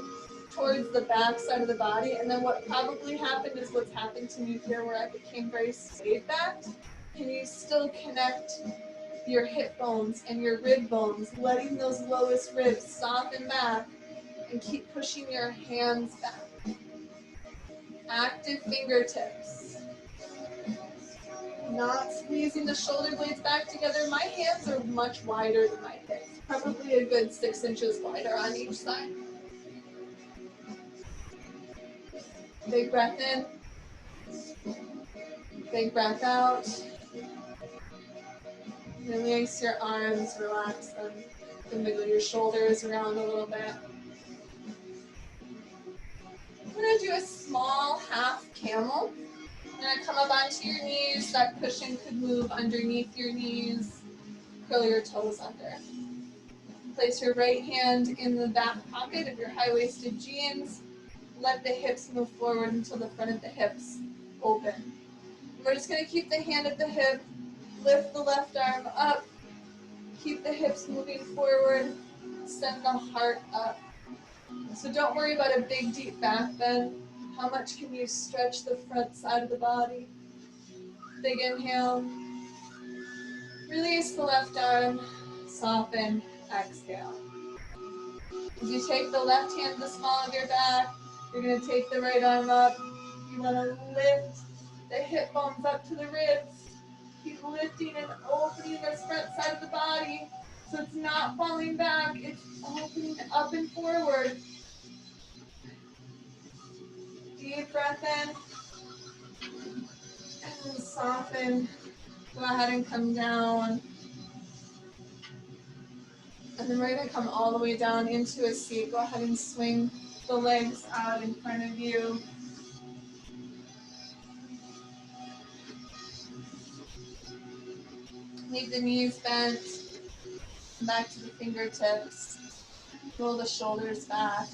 towards the back side of the body, and then what probably happened is what's happened to me here where I became very swayed back. Can you still connect your hip bones and your rib bones, letting those lowest ribs soften back and keep pushing your hands back. Active fingertips. Not squeezing the shoulder blades back together. My hands are much wider than my hips. Probably a good 6 inches wider on each side. Big breath in. Big breath out. Release your arms, relax them. And wiggle your shoulders around a little bit. I'm going to do a small half camel. I'm going to come up onto your knees. That cushion could move underneath your knees. Curl your toes under. Place your right hand in the back pocket of your high-waisted jeans. Let the hips move forward until the front of the hips open. We're just going to keep the hand at the hip. Lift the left arm up. Keep the hips moving forward. Send the heart up. So don't worry about a big, deep back bend. How much can you stretch the front side of the body? Big inhale. Release the left arm, soften, exhale. As you take the left hand to the small of your back, you're going to take the right arm up. You want to lift the hip bones up to the ribs. Keep lifting and opening this front side of the body so it's not falling back, it's opening up and forward. Deep breath in and soften. Go ahead and come down. And then we're going to come all the way down into a seat. Go ahead and swing the legs out in front of you. Leave the knees bent. Back to the fingertips. Roll the shoulders back.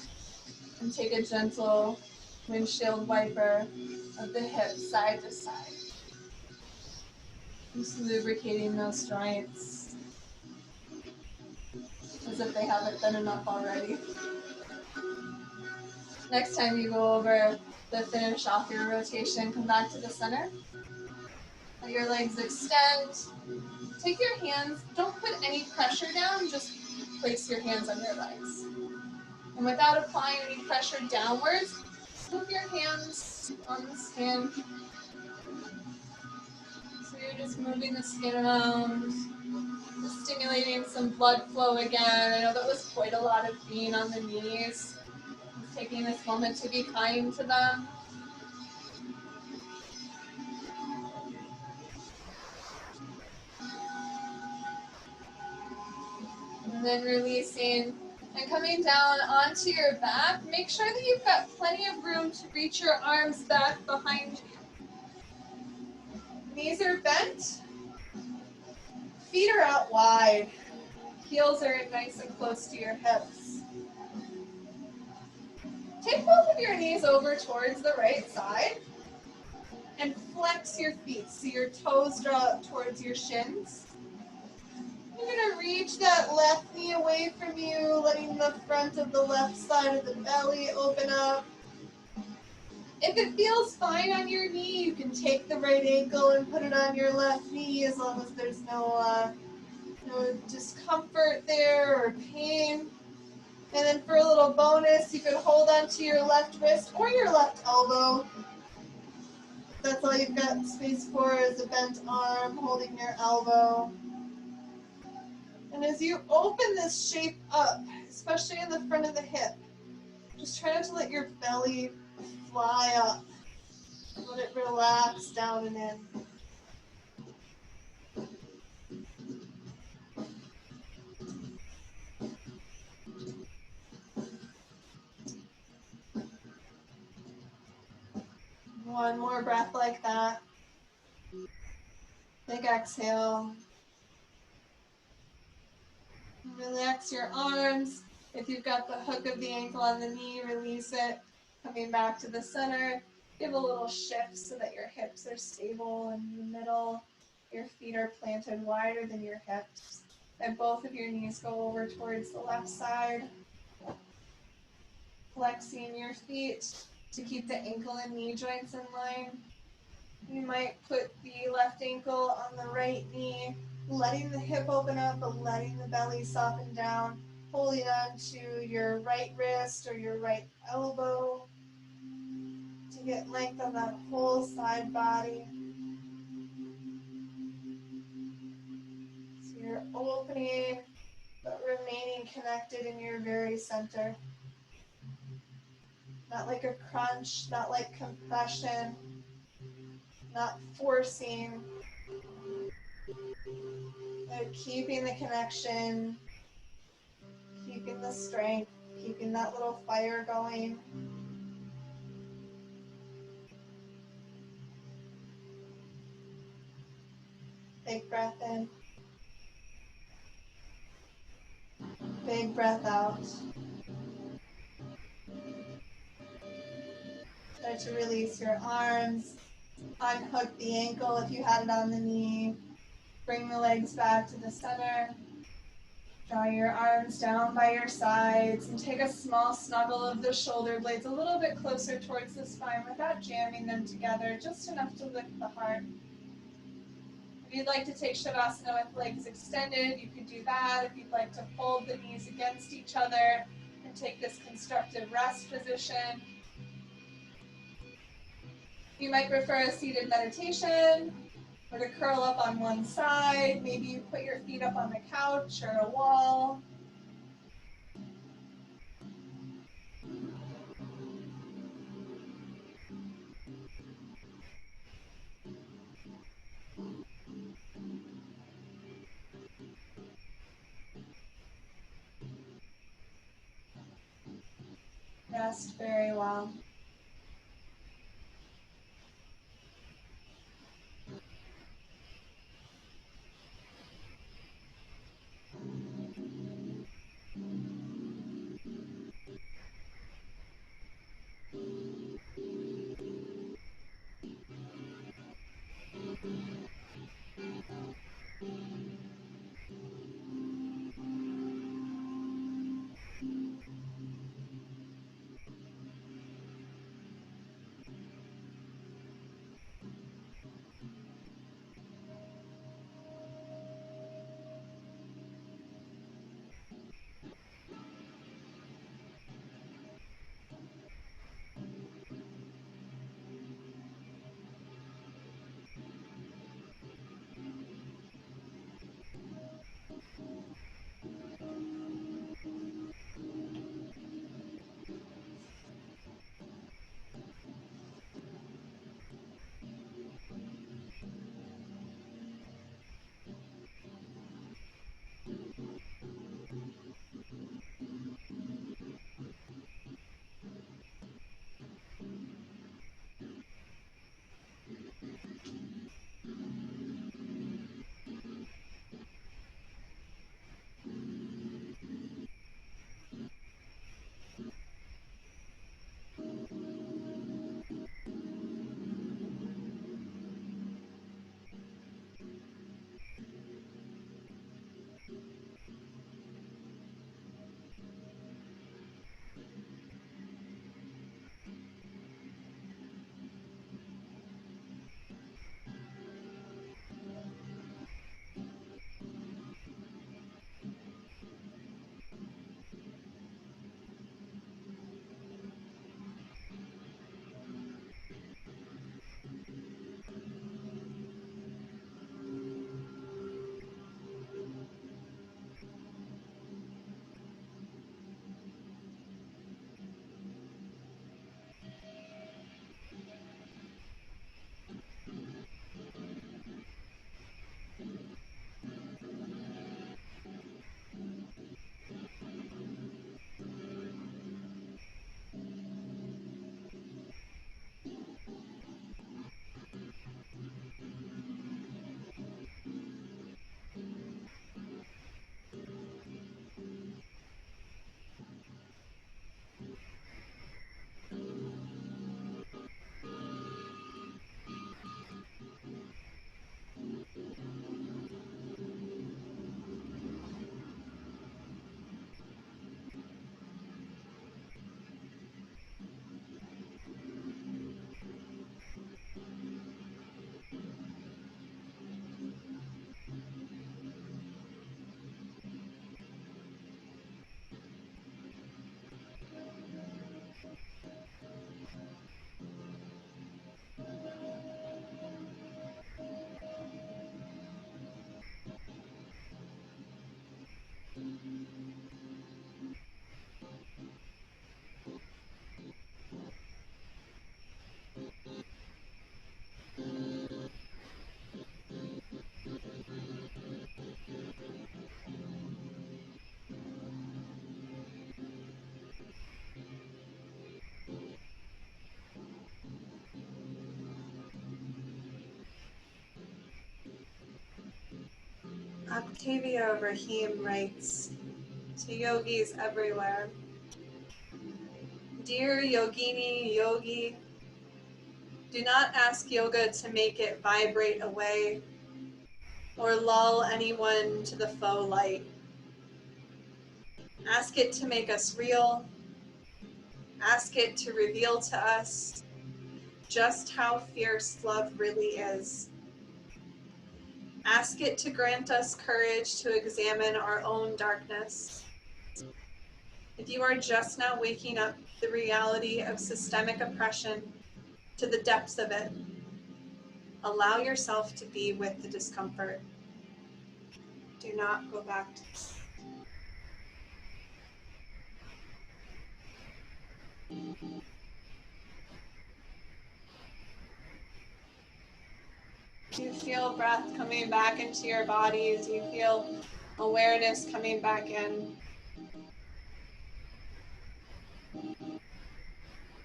And take a gentle windshield wiper of the hips side to side. Just lubricating those joints as if they haven't been enough already. Next time you go over the finish off your rotation, come back to the center. Let your legs extend. Take your hands, don't put any pressure down, just place your hands on your legs. And without applying any pressure downwards, flip your hands on the skin. So you're just moving the skin around, just stimulating some blood flow again. I know that was quite a lot of being on the knees. Just taking this moment to be kind to them. And then releasing and coming down onto your back. Make sure that you've got plenty of room to reach your arms back behind you. Knees are bent. Feet are out wide. Heels are in nice and close to your hips. Take both of your knees over towards the right side and flex your feet so your toes draw up towards your shins. You're going to reach that left knee away from you, letting the front of the left side of the belly open up. If it feels fine on your knee, you can take the right ankle and put it on your left knee as long as there's no discomfort there or pain. And then for a little bonus, you can hold onto your left wrist or your left elbow. That's all you've got space for is a bent arm holding your elbow. And as you open this shape up, especially in the front of the hip, just try not to let your belly fly up. Let it relax down and in. One more breath like that. Big exhale. Relax your arms. If you've got the hook of the ankle on the knee, release it. Coming back to the center. Give a little shift so that your hips are stable in the middle. Your feet are planted wider than your hips. And both of your knees go over towards the left side. Flexing your feet to keep the ankle and knee joints in line. You might put the left ankle on the right knee, letting the hip open up, but letting the belly soften down, holding on to your right wrist or your right elbow to get length on that whole side body. So you're opening, but remaining connected in your very center. Not like a crunch, not like compression, not forcing, but keeping the connection, keeping the strength, keeping that little fire going. Big breath in. Big breath out. Start to release your arms. Unhook the ankle if you had it on the knee. Bring the legs back to the center. Draw your arms down by your sides and take a small snuggle of the shoulder blades a little bit closer towards the spine without jamming them together, just enough to lift the heart. If If you'd like to take Shavasana with legs extended, you could do that. If you'd like to fold the knees against each other and take this constructive rest position. You might prefer a seated meditation or to curl up on one side. Maybe you put your feet up on the couch or a wall. Rest very well. Octavia Rahim writes to yogis everywhere, "Dear yogini, yogi, do not ask yoga to make it vibrate away or lull anyone to the faux light. Ask it to make us real. Ask it to reveal to us just how fierce love really is. Ask it to grant us courage to examine our own darkness. If you are just now waking up the reality of systemic oppression to the depths of it, allow yourself to be with the discomfort. Do not go back to You feel breath coming back into your bodies. You feel awareness coming back in.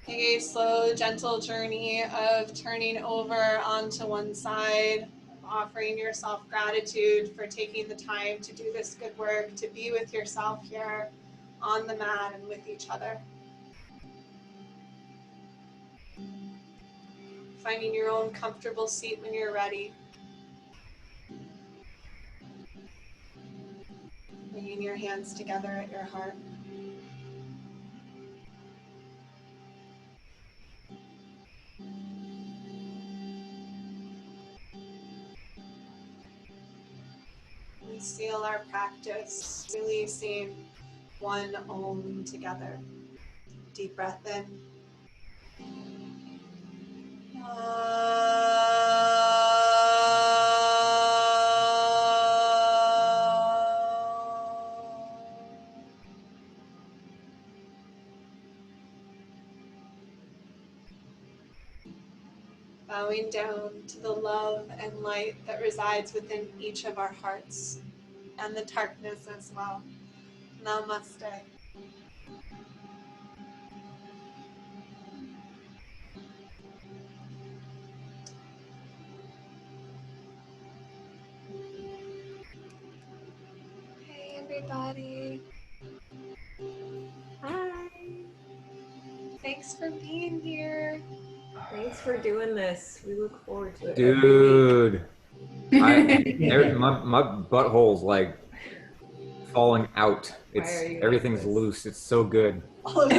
Take a slow, gentle journey of turning over onto one side, offering yourself gratitude for taking the time to do this good work, to be with yourself here on the mat and with each other. Finding your own comfortable seat when you're ready. Bringing your hands together at your heart. We seal our practice, releasing one Om together. Deep breath in. Bowing down to the love and light that resides within each of our hearts and the darkness as well. Namaste. Hey everybody. Hi. Thanks for being here. Thanks for doing this. We look forward to it. Dude, my butthole's like falling out. Everything's like loose. It's so good. All of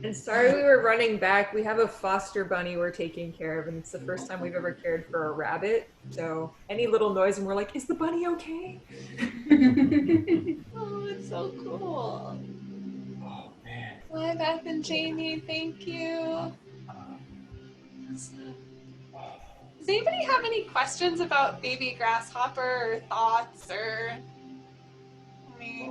And sorry we were running back. We have a foster bunny we're taking care of, and it's the first time we've ever cared for a rabbit. So any little noise, and we're like, "Is the bunny okay?" Oh, it's so cool. Oh man. Hi, Beth and Jamie. Thank you. Does anybody have any questions about baby grasshopper or thoughts or? I mean,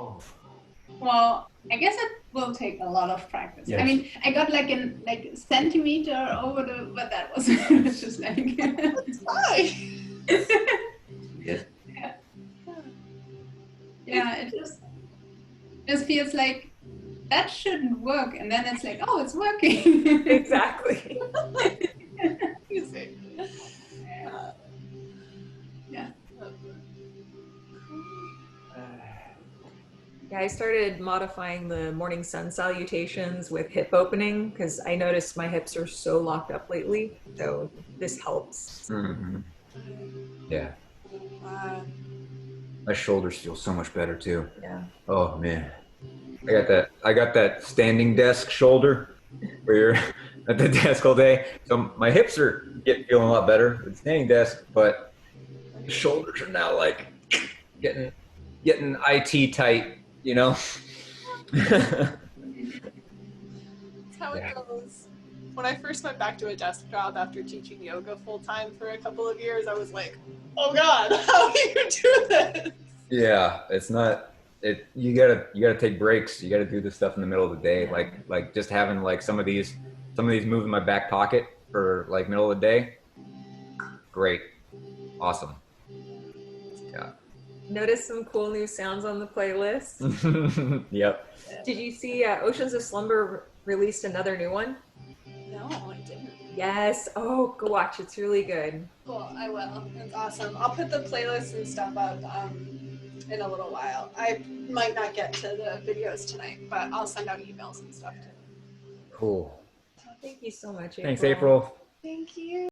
Well, I guess it will take a lot of practice. Yes. I mean, I got like a centimeter over the, but that was just like. it's fine. Yes. Yeah, it just feels like that shouldn't work, and then it's like, oh, it's working. Exactly. Easy. Yeah. Yeah, I started modifying the morning sun salutations with hip opening because I noticed my hips are so locked up lately. So this helps. Mm-hmm. Yeah. Uh, My shoulders feel so much better too. Yeah. Oh man. I got that standing desk shoulder where you're at the desk all day. So my hips are feeling a lot better with the standing desk, but the shoulders are now like getting IT tight, you know? That's how Yeah. it goes. When I first went back to a desk job after teaching yoga full time for a couple of years, I was like, "Oh God, how do you do this?" Yeah, it's not it you gotta take breaks. You gotta do this stuff in the middle of the day. Yeah. Like just having like some of these moves in my back pocket for like middle of the day. Great. Awesome. Yeah. Notice some cool new sounds on the playlist. Yep. Did you see Oceans of Slumber released another new one? No, I didn't. Yes. Oh, go watch. It's really good. Cool, I will. That's awesome. I'll put the playlist and stuff up in a little while. I might not get to the videos tonight, but I'll send out emails and stuff too. Cool. Thank you so much, April. Thanks, April. Thank you.